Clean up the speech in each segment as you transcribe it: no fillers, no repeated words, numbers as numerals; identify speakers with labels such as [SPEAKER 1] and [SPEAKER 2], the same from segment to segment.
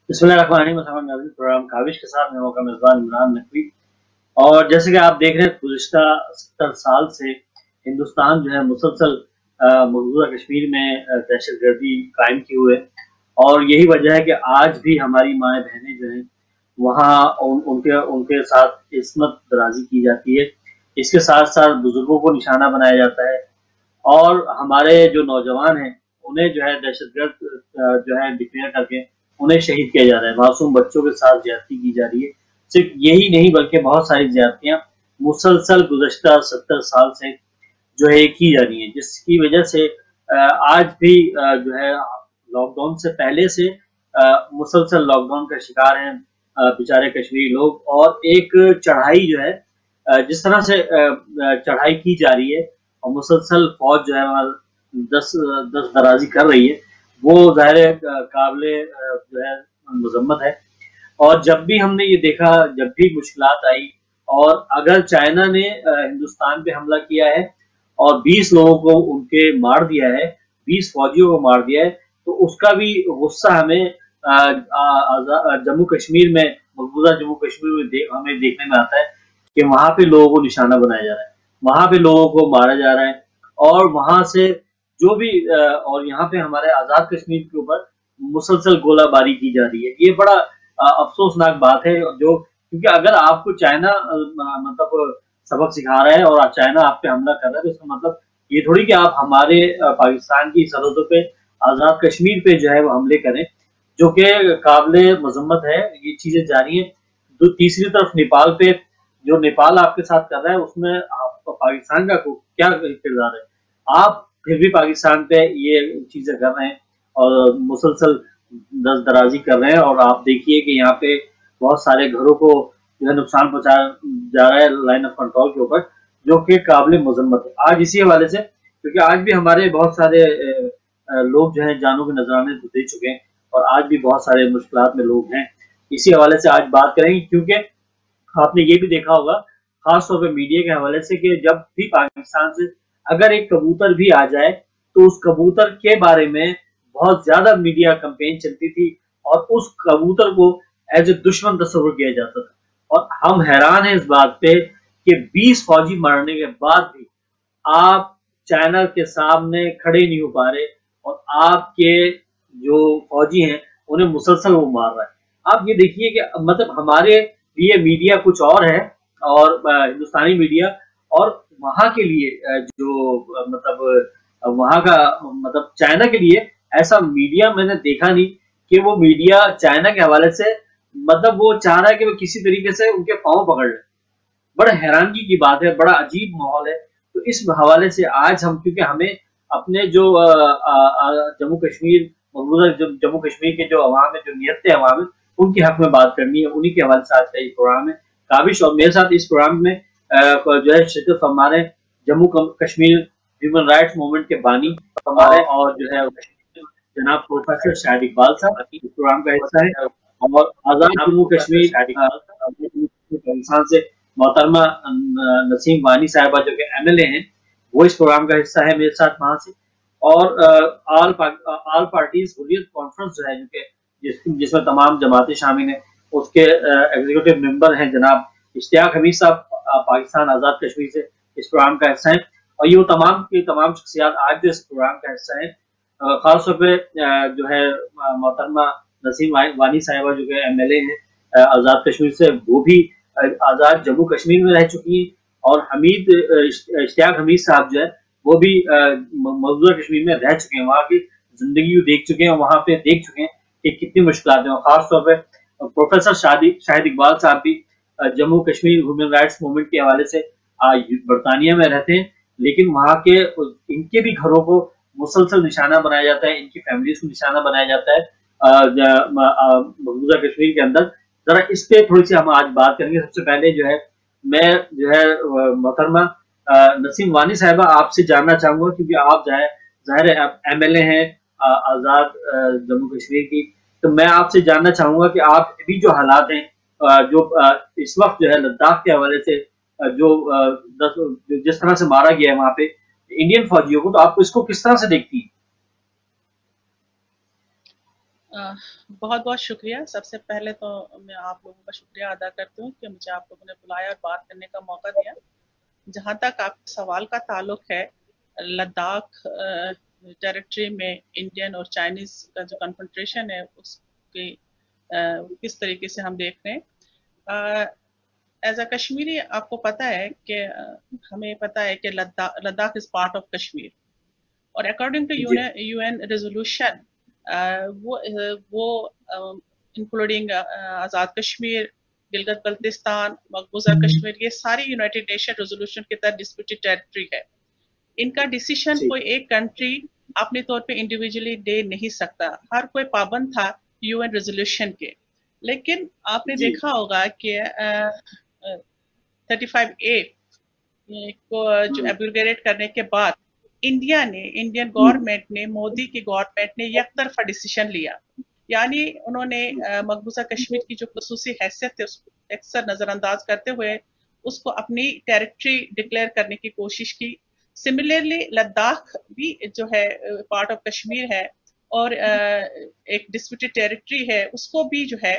[SPEAKER 1] बिस्मिल्लाहिर्रहमानिर्रहीम। प्रोग्राम काविश के साथ मैं मौका मेज़बान इमरान नकवी। और जैसे कि आप देख रहे हैं, गुज़िश्ता 70 साल से हिंदुस्तान जो है मुसलसल मौजूदा कश्मीर में दहशतगर्दी कायम किए हुए है। और यही वजह है कि आज भी हमारी माएँ बहनें जो हैं वहाँ उनके उनके साथ इस्मत दराज़ी की जाती है। इसके साथ साथ बुजुर्गों को निशाना बनाया जाता है और हमारे जो नौजवान हैं उन्हें जो है दहशतगर्द जो है डिक्लेयर करके उन्हें शहीद किया जा रहा है। मासूम बच्चों के साथ ज्यादती की जा रही है। सिर्फ यही नहीं बल्कि बहुत सारी ज्यादतियां मुसलसल गुज़श्ता 70 साल से जो है की जा रही है, जिसकी वजह से आज भी जो है लॉकडाउन से पहले से मुसलसल लॉकडाउन का शिकार हैं बेचारे कश्मीरी लोग। और एक चढ़ाई जो है जिस तरह से चढ़ाई की जा रही है और मुसलसल फौज जो है दस दस दराजी कर रही है, वो ज़ाहिर काबिले जो है मजम्मत है। और जब भी हमने ये देखा, जब भी मुश्किलात आई और अगर चाइना ने हिंदुस्तान पे हमला किया है और 20 लोगों को उनके मार दिया है, 20 फौजियों को मार दिया है, तो उसका भी गुस्सा हमें जम्मू कश्मीर में, मकबूजा जम्मू कश्मीर में हमें देखने में आता है कि वहां पे लोगों को निशाना बनाया जा रहा है, वहां पे लोगों को मारा जा रहा है। और वहां से जो भी और यहाँ पे हमारे आजाद कश्मीर के ऊपर मुसलसल गोलाबारी की जा रही है। ये बड़ा अफसोसनाक बात है, जो क्योंकि अगर आपको चाइना मतलब सबक सिखा रहा है और चाइना आप पे हमला कर रहा है, तो इसका मतलब ये थोड़ी कि आप हमारे पाकिस्तान की सरहदों पे आजाद कश्मीर पे जो है वो हमले करें, जो कि काबिले मजम्मत है। ये चीजें जारी हैं। तो तीसरी तरफ नेपाल पे, जो नेपाल आपके साथ कर रहा है, उसमें आप पाकिस्तान का क्या किरदार है? आप फिर भी पाकिस्तान पे ये चीजें कर रहे हैं और मुसलसल दस दराजी कर रहे हैं। और आप देखिए कि यहाँ पे बहुत सारे घरों को जो है नुकसान पहुंचाया जा रहा है लाइन ऑफ कंट्रोल के ऊपर, जो कि काबिल मजम्मत है। आज इसी हवाले से, क्योंकि आज भी हमारे बहुत सारे लोग जो है जानों के नजराने तो दे चुके हैं और आज भी बहुत सारे मुश्किलात में लोग हैं, इसी हवाले से आज बात करेंगे। क्योंकि आपने ये भी देखा होगा, खासतौर पर मीडिया के हवाले से, कि जब भी पाकिस्तान से अगर एक कबूतर भी आ जाए तो उस कबूतर के बारे में बहुत ज्यादा मीडिया कैंपेन चलती थी और उस कबूतर को एज ए दुश्मन तस्वर किया जाता था। और हम हैरान हैं इस बात पे कि 20 फौजी मरने के बाद भी आप चाइना के सामने खड़े नहीं हो पा रहे और आपके जो फौजी हैं उन्हें मुसलसल वो मार रहा है। आप ये देखिए कि मतलब हमारे लिए मीडिया कुछ और है और हिंदुस्तानी मीडिया, और वहां के लिए जो मतलब वहां का मतलब चाइना के लिए ऐसा मीडिया मैंने देखा नहीं कि वो मीडिया चाइना के हवाले से मतलब वो चाह रहा है कि वो किसी तरीके से उनके पांव पकड़ ले। बड़ा हैरानगी की बात है, बड़ा अजीब माहौल है। तो इस हवाले से आज हम, क्योंकि हमें अपने जो जम्मू कश्मीर, मौजूदा जम्मू कश्मीर के जो अवाम है, जो नियत अवाम है, उनके हक में बात करनी है, उन्हीं के हवाले से आज का ये प्रोग्राम है काबिश। और मेरे साथ इस प्रोग्राम में जो है शिरकत फरमा रहे Jammu Kashmir human rights movement के बानी हमारे और जो है जनाब प्रोफेसर शाहिद इकबाल साहब इस प्रोग्राम का हिस्सा है। और आजाद जम्मू कश्मीर इंसान से मोहतरमा नसीम वानी साहिबा जो कि एमएलए हैं, वो इस प्रोग्राम का हिस्सा है मेरे साथ वहां से। और ऑल पार्टीज हुर्रियत कॉन्फ्रेंस जो है, जो कि जिसमें तमाम जमातें शामिल हैं, उसके एग्जीक्यूटिव मेंबर हैं जनाब इश्तियाक हमीद साहब, पाकिस्तान आजाद कश्मीर से इस प्रोग्राम का हिस्सा है। और ये वो तमाम की तमाम शख्सियात आज जो इस प्रोग्राम का हिस्सा है। खासतौर पर जो है मोहतरमा नसीम वानी साहिबा जो कि एमएलए हैं आजाद कश्मीर से, वो भी आजाद जम्मू कश्मीर में रह चुकी हैं। और हमीद इश्तियाक हमीद साहब जो है वो भी मौजूदा कश्मीर में रह चुके हैं, वहाँ की जिंदगी देख चुके हैं, वहाँ पे देख चुके हैं कि कितनी मुश्किलात हैं। और खासतौर पर प्रोफेसर शाहिद इकबाल साहब भी Jammu Kashmir human rights movement के हवाले से बरतानिया में रहते हैं, लेकिन वहाँ के इनके भी घरों को मुसलसल निशाना बनाया जाता है, इनकी फैमिलीज को निशाना बनाया जाता है मौजूदा कश्मीर के अंदर। जरा इस पे थोड़ी सी हम आज बात करेंगे। सबसे पहले जो है मैं जो है मोहतरमा नसीम वानी साहिबा आपसे जानना चाहूंगा, क्योंकि आप जो है ज़ाहिर है एमएलए हैं आजाद जम्मू कश्मीर की, तो मैं आपसे जानना चाहूंगा कि आप अभी जो हालात हैं जो इस वक्त जो है लद्दाख के हवाले से जो जिस तरह से मारा गया है वहां पे इंडियन फौजियों को, तो आप इसको किस तरह से देखती हैं?
[SPEAKER 2] बहुत बहुत शुक्रिया। सबसे पहले तो मैं आप लोगों का शुक्रिया अदा करती हूँ कि मुझे आप लोगों ने बुलाया और बात करने का मौका दिया। जहाँ तक आपके सवाल का ताल्लुक है, लद्दाख टेरिटरी में इंडियन और चाइनीज का जो कन्फ्रंटेशन है उसकी किस तरीके से हम देख रहे हैं। एज अ कश्मीरी आपको पता है कि हमें पता है कि Ladakh is part of Kashmir, और according to
[SPEAKER 1] the
[SPEAKER 2] UN resolution वो इंक्लूडिंग आज़ाद कश्मीर, गिलगित बल्तिस्तान, मकबूजा कश्मीर, ये सारी यूनाइटेड नेशन रेजोल्यूशन के तहत डिस्प्यूटेड टेरिटरी है। इनका डिसीजन
[SPEAKER 1] जी
[SPEAKER 2] कोई एक कंट्री अपने तौर पे इंडिविजुअली दे नहीं सकता, हर कोई पाबंद था यूएन रेजोल्यूशन के। लेकिन आपने
[SPEAKER 1] जी
[SPEAKER 2] देखा होगा कि 35A को जो एब्रोगेट करने के बाद इंडियन गवर्नमेंट ने, मोदी की गवर्नमेंट ने एक तरफा डिसीजन लिया। यानी उन्होंने मकबूजा कश्मीर की जो खसूसी हैसियत है उसको अक्सर नजरअंदाज करते हुए उसको अपनी टेरिटरी डिक्लेयर करने की कोशिश की। सिमिलरली लद्दाख भी जो है पार्ट ऑफ कश्मीर है, और एक डिस्प्यूटेड टेरिटरी है, उसको भी जो है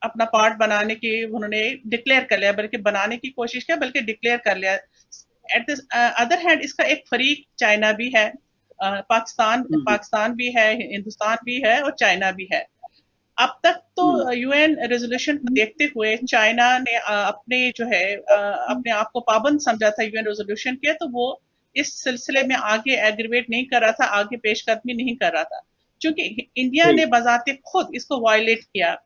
[SPEAKER 2] अपना पार्ट बनाने की उन्होंने डिक्लेयर कर लिया, बल्कि बनाने की कोशिश किया बल्कि डिक्लेयर कर लिया। एट द अदर हैंड इसका एक फरीक चाइना भी है, पाकिस्तान भी है, हिंदुस्तान भी है और चाइना भी है। अब तक तो यूएन रेजोल्यूशन को देखते हुए चाइना ने अपने जो है अपने आप को पाबंद समझा था यूएन रेजोल्यूशन के, तो वो इस सिलसिले में आगे एग्रीवेट नहीं कर रहा था, आगे पेशकदमी नहीं कर रहा था, क्योंकि इंडिया ने बजाते खुद इसको वायलेट किया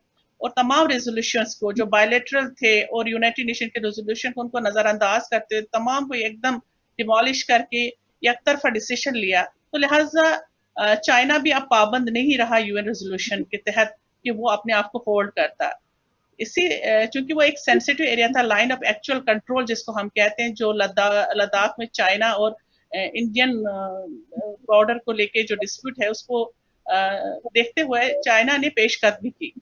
[SPEAKER 2] और तमाम रेजोल्यूशंस को जो बायलेटरल थे और यूनाइटेड नेशन के रेजोल्यूशन को उनको नजरअंदाज करते हुए तमाम को एकदम डिमोलिश करके एक तरफा डिसीजन लिया। तो लिहाजा चाइना भी अब पाबंद नहीं रहा यूएन रेजोल्यूशन के तहत कि वो अपने आप को होल्ड करता। इसी चूंकि वो एक सेंसिटिव एरिया था, लाइन ऑफ एक्चुअल कंट्रोल जिसको हम कहते हैं, जो लद्दाख में चाइना और इंडियन बॉर्डर को लेके जो डिस्प्यूट है उसको देखते हुए चाइना ने पेशकदमी की।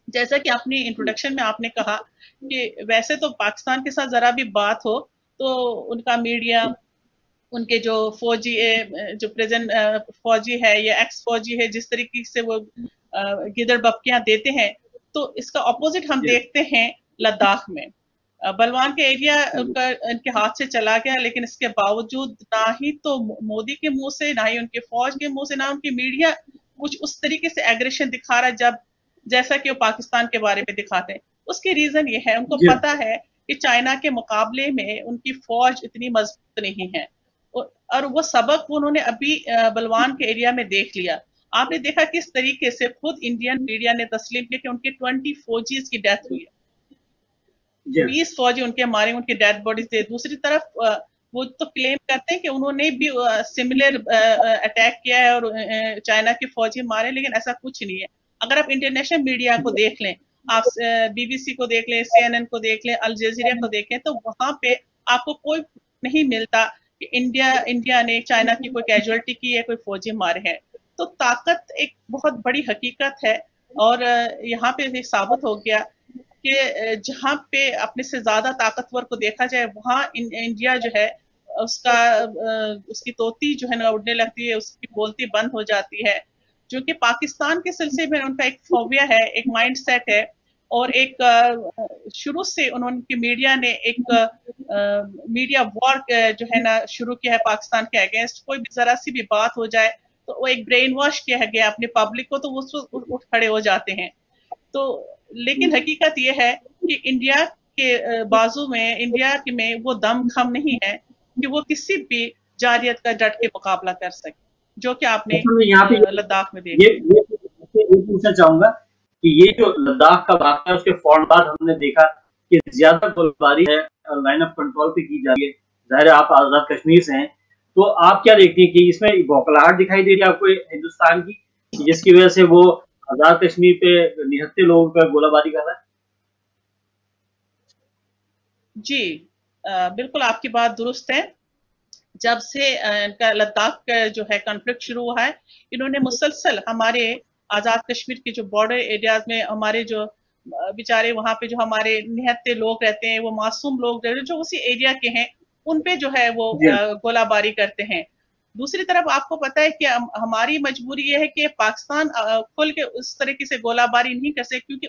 [SPEAKER 2] जैसा कि अपनी इंट्रोडक्शन में आपने कहा कि वैसे तो पाकिस्तान के साथ जरा भी बात हो तो उनका मीडिया, उनके जो फौजी जो प्रेजेंट फौजी है या एक्स फौजी है, जिस तरीके से वो गिदड़ बपकियां देते हैं, तो इसका अपोजिट हम देखते हैं लद्दाख में। बलवान के एरिया उनका इनके हाथ से चला गया, लेकिन इसके बावजूद ना ही तो मोदी के मुंह से, ना ही उनके फौज के मुंह से, ना उनकी मीडिया कुछ उस तरीके से एग्रेशन दिखा रहा है जब जैसा कि वो पाकिस्तान के बारे में दिखाते हैं। उसकी रीजन ये है, उनको पता है कि चाइना के मुकाबले में उनकी फौज इतनी मजबूत नहीं है, और वो सबक उन्होंने अभी बलवान के एरिया में देख लिया। आपने देखा किस तरीके से खुद इंडियन मीडिया ने तस्लीम किया कि उनके 20 फौजीज की डेथ हुई है, 20 फौजी उनके मारे, उनकी डेड बॉडीज थे। दूसरी तरफ वो तो क्लेम करते हैं कि उन्होंने भी सिमिलर अटैक किया है और चाइना के फौजी मारे, लेकिन ऐसा कुछ नहीं है। अगर आप इंटरनेशनल मीडिया को देख लें, आप बीबीसी को देख लें, सीएनएन को देख लें, अल जजीरा को देखें, तो वहां पे आपको कोई नहीं मिलता कि इंडिया ने चाइना की कोई कैजुअलिटी की है, कोई फौजी मारे हैं। तो ताकत एक बहुत बड़ी हकीकत है, और यहाँ पे साबित हो गया कि जहाँ पे अपने से ज्यादा ताकतवर को देखा जाए वहां इंडिया जो है उसका उसकी तोती जो है ना उड़ने लगती है, उसकी बोलती बंद हो जाती है। जो कि पाकिस्तान के सिलसिले में उनका एक फोबिया है, एक माइंड सेट है, और एक शुरू से उन्होंने मीडिया ने एक मीडिया वॉर जो है ना शुरू किया है पाकिस्तान के अगेंस्ट। कोई भी जरा सी भी बात हो जाए तो वो एक ब्रेन वॉश किया गया अपने पब्लिक को, तो वो उठ खड़े हो जाते हैं। तो लेकिन हकीकत ये है कि इंडिया के बाजू में, इंडिया में वो दम खम नहीं है कि वो किसी भी जारियत का डट के मुकाबला कर सके, जो कि आपने
[SPEAKER 1] यहाँ पे
[SPEAKER 2] लद्दाख में देखा।
[SPEAKER 1] ये पूछना चाहूंगा कि ये जो लद्दाख का वाक़या है उसके फौरन बाद हमने देखा कि ज्यादा गोलीबारी है लाइन ऑफ कंट्रोल पे की जा रही है। जाहिर है आप आजाद कश्मीर से हैं, तो आप क्या देखते हैं कि इसमें बौखलाहट दिखाई दे रही है आपको हिंदुस्तान की, जिसकी वजह से वो आजाद कश्मीर पे निहत्थे लोगों पर गोलाबारी कर रहा है?
[SPEAKER 2] जी बिल्कुल आपकी बात दुरुस्त है। जब से इनका लद्दाख का जो है कॉन्फ्लिक्ट शुरू हुआ है, इन्होंने मुसलसल हमारे आजाद कश्मीर के जो बॉर्डर एरियाज में हमारे जो बेचारे वहां पे जो हमारे निहत्थे लोग रहते हैं, वो मासूम लोग रहते हैं जो उसी एरिया के हैं, उन पे जो है वो गोलाबारी करते हैं। दूसरी तरफ आपको पता है कि हमारी मजबूरी ये है कि पाकिस्तान खुल के उस तरीके से गोलाबारी नहीं कर सकते, क्योंकि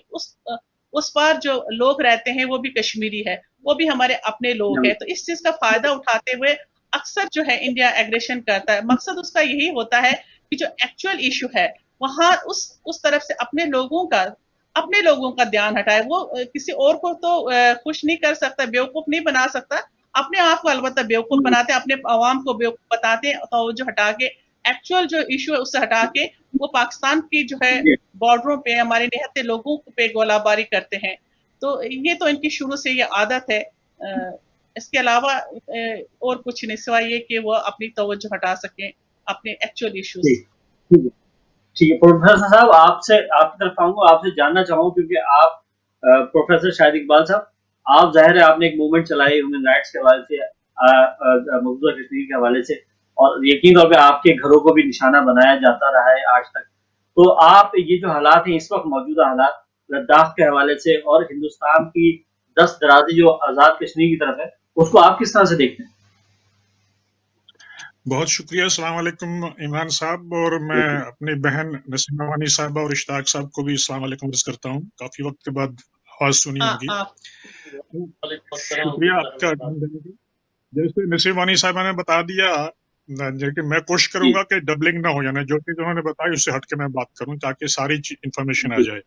[SPEAKER 2] उस पार जो लोग रहते हैं वो भी कश्मीरी है, वो भी हमारे अपने लोग हैं। तो इस चीज का फायदा उठाते हुए अक्सर जो है इंडिया एग्रेशन करता है। मकसद उसका यही होता है कि जो एक्चुअल इशू है वहां उस तरफ से अपने लोगों का ध्यान हटाए। वो किसी और को तो खुश नहीं कर सकता, बेवकूफ नहीं बना सकता, अपने आप को अलबत्ता बेवकूफ बनाते हैं, अपने अवाम को बेवकूफ बताते हैं, तो जो हटा के एक्चुअल जो इशू है उससे हटा के वो पाकिस्तान की जो है बॉर्डरों पे हमारे निहत्ते लोगों पे गोलाबारी करते हैं। तो ये तो इनकी शुरू से ये आदत है। इसके अलावा और कुछ नहीं सिवाय ये कि वो अपनी तवज्जो हटा सकें अपने एक्चुअल इश्यूज।
[SPEAKER 1] ठीक है प्रोफेसर साहब, आपसे आपकी तरफ आऊंगा, आपसे जानना चाहूंगा, क्योंकि आप प्रोफेसर शाहिद इकबाल साहब, आप जाहिर है आपने एक मूवमेंट चलाई ह्यूमन राइट्स के हवाले से, मकबूजा कश्मीर के हवाले से, और यकीन तौर पे आपके घरों को भी निशाना बनाया जाता रहा है आज तक। तो आप ये जो हालात हैं इस वक्त मौजूदा हालात लद्दाख के हवाले से और हिंदुस्तान की दस्त दराजी जो आज़ाद कश्मीर की तरफ है, उसको आप किस तरह से देखते हैं?
[SPEAKER 3] बहुत शुक्रिया, अस्सलाम वालेकुम ईमान साहब, और मैं अपनी बहन नसीमा वानी साहबा और इश्ताक साहब को भी अस्सलाम वालेकुम अर्ज करता हूँ। काफी वक्त के बाद आवाज सुनी होगी। शुक्रिया आपका। जैसे नसीमा वानी साहबा ने बता दिया, लेकिन मैं कोशिश करूंगा कि डबलिंग ना हो, यानी जो चीज उन्होंने बताई उससे हट के मैं बात करूं ताकि सारी इंफॉर्मेशन आ जाए।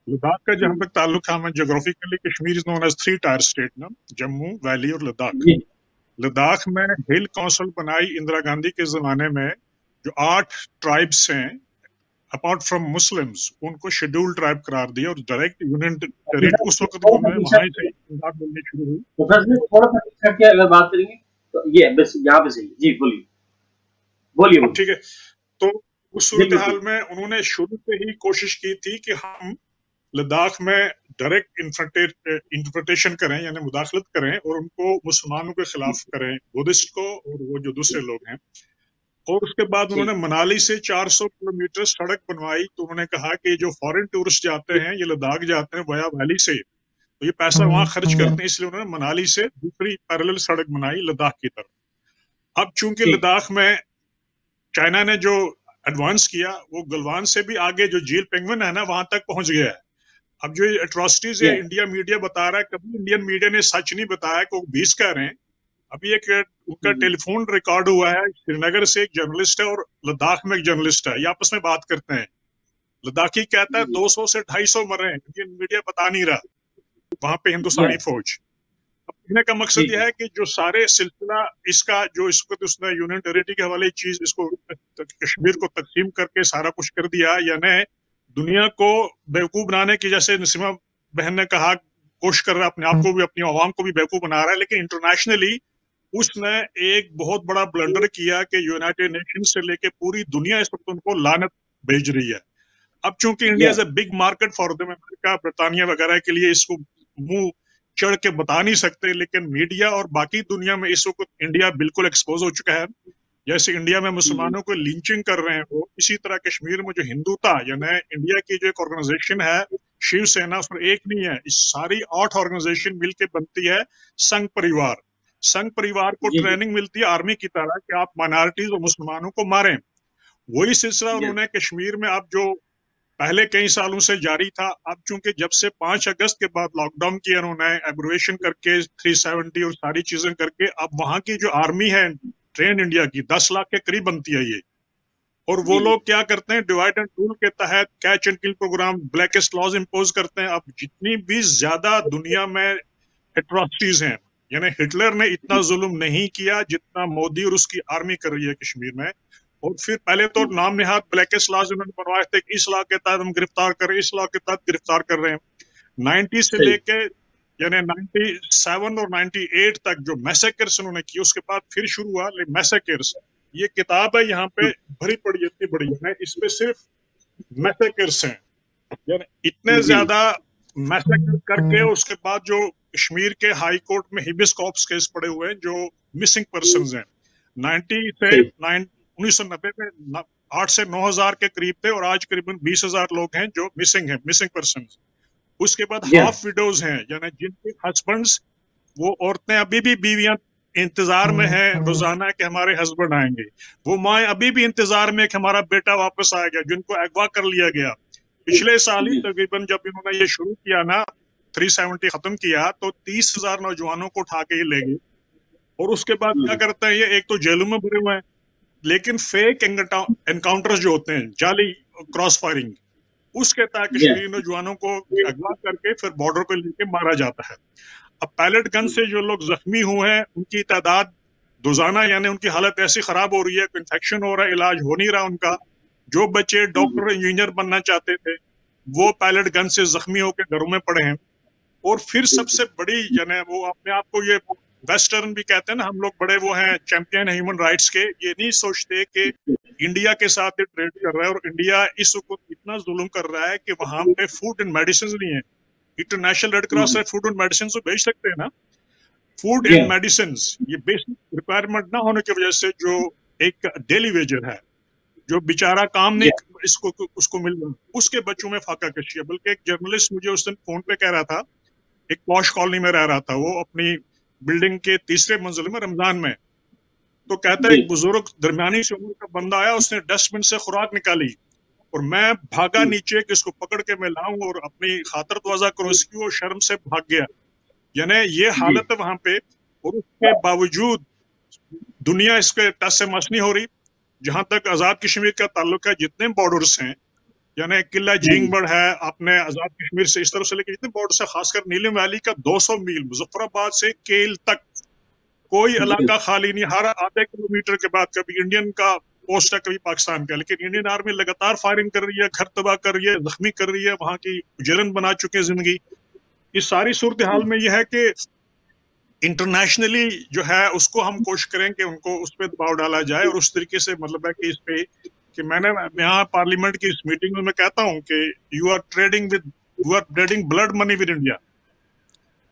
[SPEAKER 3] लद्दाख का जहां तक ताल्लुक है, हमें geographically Kashmir is known as 3 tier state ना, जम्मू, वैली और लद्दाख। लद्दाख में हिल काउंसिल बनाई इंदिरा गांधी के जमाने में, जो 8 ट्राइब्स हैं अपार्ट फ्रॉम मुस्लिम्स, उनको शेड्यूल्ड ट्राइब करार दिया और डायरेक्ट यूनियन टेरिटरी उस वक्त वहां से बात बोलनी शुरू हुई।
[SPEAKER 1] प्रोफेसर थोड़ा सा करके अगर बात करेंगे तो ये बस यहाँ पे सही जी, बोलिए।
[SPEAKER 3] ठीक है, तो उस सूरत हाल में उन्होंने शुरू से ही कोशिश की थी कि हम लद्दाख में डायरेक्ट इंटरप्रिटेशन करें, यानी मुदाखलत करें और उनको मुसलमानों के खिलाफ करें, बुद्धिस्ट को और वो जो दूसरे लोग हैं। और उसके बाद उन्होंने मनाली से 400 किलोमीटर सड़क बनवाई। तो उन्होंने कहा कि जो फॉरेन टूरिस्ट जाते हैं ये लद्दाख जाते हैं वया वैली से, तो ये पैसा वहां खर्च करते हैं, इसलिए उन्होंने मनाली से दूसरी पैरेलल सड़क बनाई लद्दाख की तरफ। अब चूंकि लद्दाख में चाइना ने जो एडवांस किया, वो गलवान से भी आगे जो झील पेंगुइन है ना, वहां तक पहुंच गया है। अब जो एट्रोसिटीज है इंडिया मीडिया बता रहा है, कभी इंडियन मीडिया ने सच नहीं बताया कि वो 20 कह रहे हैं। अभी एक उनका टेलीफोन रिकॉर्ड हुआ है, श्रीनगर से एक जर्नलिस्ट है और लद्दाख में एक जर्नलिस्ट है, ये आपस में बात करते हैं। लद्दाखी कहता है 200 से 250 मर रहे हैं, इंडियन मीडिया बता नहीं रहा, वहां पे हिंदुस्तानी फौज। अब कहने का मकसद यह है कि जो सारे सिलसिला इसका जो इस वक्त उसने यूनियन टेरिटरी के हवाले चीज इसको कश्मीर को तकसीम करके सारा कुछ कर दिया, यानी दुनिया को बेवकूफ बनाने की, जैसे नसीमा बहन ने कहा, कोशिश कर रहा है अपने आप को भी, अपनी आवाम को भी बेवकूफ बना रहा है। लेकिन इंटरनेशनली उसने एक बहुत बड़ा ब्लंडर किया कि यूनाइटेड नेशन से लेके पूरी दुनिया इस वक्त उनको लानत भेज रही है। अब चूंकि India is a big market for them, America Britannia वगैरह के लिए इसको मुंह चढ़ के बता नहीं सकते, लेकिन मीडिया और बाकी दुनिया में इस वक्त इंडिया बिल्कुल एक्सपोज हो चुका है। जैसे इंडिया में मुसलमानों को लिंचिंग कर रहे हैं वो, इसी तरह कश्मीर में जो हिंदुता यानी इंडिया की जो एक ऑर्गेनाइजेशन है शिवसेना, उसमें एक नहीं है, इस सारी 8 ऑर्गेनाइजेशन मिलके बनती है संघ परिवार। संघ परिवार को ट्रेनिंग मिलती है आर्मी की तरह कि आप माइनॉरिटीज और मुसलमानों को मारें। वही सिलसिला उन्होंने कश्मीर में अब जो पहले कई सालों से जारी था, अब चूंकि जब से 5 अगस्त के बाद लॉकडाउन किया उन्होंने, एब्रोवेशन करके 370 और सारी चीजें करके, अब वहां की जो आर्मी है ट्रेन इंडिया की 10 लाख के करीब बनती है ये। और वो लोग क्या करते हैं, डिवाइड एंड रूल के तहत catch and kill programme, blackest laws impose करते हैं। अब जितनी भी ज्यादा दुनिया में एट्रोसिटीज हैं, यानी हिटलर ने इतना जुल्म नहीं किया जितना मोदी और उसकी आर्मी कर रही है कश्मीर में। और फिर पहले तो नाम निहाद ब्लैकेस्ट लॉज उन्होंने बनवाए थे, इस लॉ के तहत हम गिरफ्तार कर रहे हैं, इस लॉ के तहत गिरफ्तार कर रहे हैं। 90 से लेके यानी 97 और 98 तक जो मैसेकर्स उन्होंने किए, उसके बाद फिर शुरू हुआ मैसेकर्स। ये किताब है यहाँ पे भरी पड़ी, इतनी बड़ी है, इसमें सिर्फ मैसेकर्स हैं, यानी इतने ज्यादा मैसेकर करके। उसके बाद जो कश्मीर के हाई कोर्ट में हिबिस कॉर्पस केस पड़े हुए हैं जो मिसिंग पर्संस हैं, 1990 में 8 से 9,000 के करीब थे और आज करीबन 20,000 लोग हैं जो मिसिंग हैं, मिसिंग पर्संस। उसके बाद हाफ विडोज हैं, यानी जिनके हस्बैंड्स, वो औरतें अभी भी बीवियां इंतजार में है रोजाना कि हमारे हस्बैंड आएंगे, वो माएँ अभी भी इंतजार में कि हमारा बेटा वापस आ गया, जिनको अगवा कर लिया गया। पिछले साल ही तकरीबन जब इन्होंने ये शुरू किया ना, 370 खत्म किया, तो 30,000 नौजवानों को उठा के ये ले गए। और उसके बाद क्या करते हैं ये, एक तो जेलों में भरे हुए हैं, लेकिन फेक एनकाउंटर्स जो होते हैं, जाली क्रॉस फायरिंग, उसके तहत कश्मीरी नौजवानों को अगवा करके फिर बॉर्डर पे लेके मारा जाता है। अब पैलेट गन से जो लोग जख्मी हुए हैं उनकी तादाद रोजाना, यानी उनकी हालत ऐसी खराब हो रही है, इन्फेक्शन हो रहा है, इलाज हो नहीं रहा उनका। जो बच्चे डॉक्टर इंजीनियर बनना चाहते थे वो पैलेट गन से जख्मी होकर घरों में पड़े हैं। और फिर सबसे बड़ी, यानी वो अपने आप को ये वेस्टर्न भी कहते हैं ना, हम लोग बड़े वो हैं चैंपियन है ह्यूमन राइट्स के, ये नहीं सोचते कि इंडिया के साथ ये ट्रेड कर रहा है और इंडिया इस वक्त इतना जुल्म कर रहा है कि वहां पे फूड एंड मेडिसिन नहीं है। इंटरनेशनल रेड क्रॉस है, फूड एंड मेडिसिन तो भेज सकते हैं ना, फूड एंड मेडिसिन ये बेसिक रिक्वायरमेंट ना होने की वजह से जो एक डेली वेजर है, जो बेचारा काम नहीं उसको मिल रहा, उसके बच्चों में फाका कशी है। बल्कि एक जर्नलिस्ट मुझे उस दिन फोन पे कह रहा था, एक पॉश कॉलोनी में रह रहा था वो, अपनी बिल्डिंग के तीसरे मंजिल में रमजान में, तो कहता है एक बुजुर्ग दरमियानी सी उम्र का बंदा आया, उसने डस्टबिन से खुराक निकाली और मैं भागा नीचे कि इसको पकड़ के मैं लाऊं और अपनी खातर तवाज़ा करूं इसकी, वो शर्म से भाग गया। यानी ये हालत है वहां पे, और उसके बावजूद दुनिया इसके टस से मस नहीं हो रही। जहां तक आजाद कश्मीर का ताल्लुक है, जितने बॉर्डर्स हैं, यानी किला जिंगबड़ है आपने आजाद कश्मीर से इस तरफ से लेकर जितने बॉर्डर है, खासकर नीलम वैली का 200 मील मुजफ्फराबाद से केल तक कोई इलाका खाली नहीं। हर आधे किलोमीटर के बाद कभी इंडियन का पोस्ट है, कभी पाकिस्तान का, लेकिन इंडियन आर्मी लगातार फायरिंग कर रही है, घर तबाह कर रही है, जख्मी कर रही है, वहां की जलन बना चुके हैं जिंदगी। इस सारी सूरत हाल में यह है कि इंटरनेशनली जो है उसको हम कोशिश करें कि उनको उस पर दबाव डाला जाए, और उस तरीके से मतलब है कि इस पे कि मैंने यहाँ पार्लियामेंट की इस मीटिंग में मैं कहता हूँ कि you are trading blood money with India.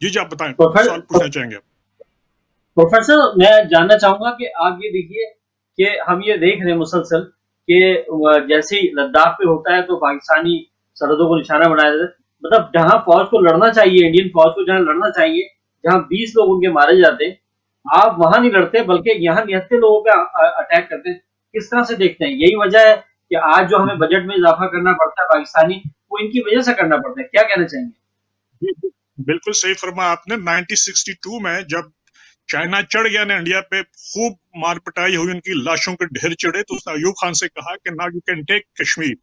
[SPEAKER 3] जी आप बताएं, सवाल पूछना चाहेंगे।
[SPEAKER 1] प्रोफेसर मैं जानना चाहूंगा कि आप ये देखिए कि हम ये देख रहे हैं मुसलसल कि जैसे ही लद्दाख पे होता है तो पाकिस्तानी सरहदों को निशाना बनाया जाता है, मतलब जहां फौज को लड़ना चाहिए, इंडियन फौज को जहां लड़ना चाहिए, जहां 20 लोग उनके मारे जाते हैं, आप वहां नहीं लड़ते बल्कि यहाँ निहत्थे लोगों पे अटैक करते हैं। किस तरह से देखते हैं? यही वजह है कि आज जो हमें बजट में इजाफा करना पड़ता है पाकिस्तानी, वो इनकी वजह से करना पड़ता है। क्या कहना चाहेंगे?
[SPEAKER 3] बिल्कुल सही फरमाया आपने। 1962 में जब चाइना चढ़ गया ना इंडिया पे, खूब मार पिटाई हुई, उनकी लाशों के ढेर चढ़े, तो उसने अयूब खान से कहा कि now you can take Kashmir.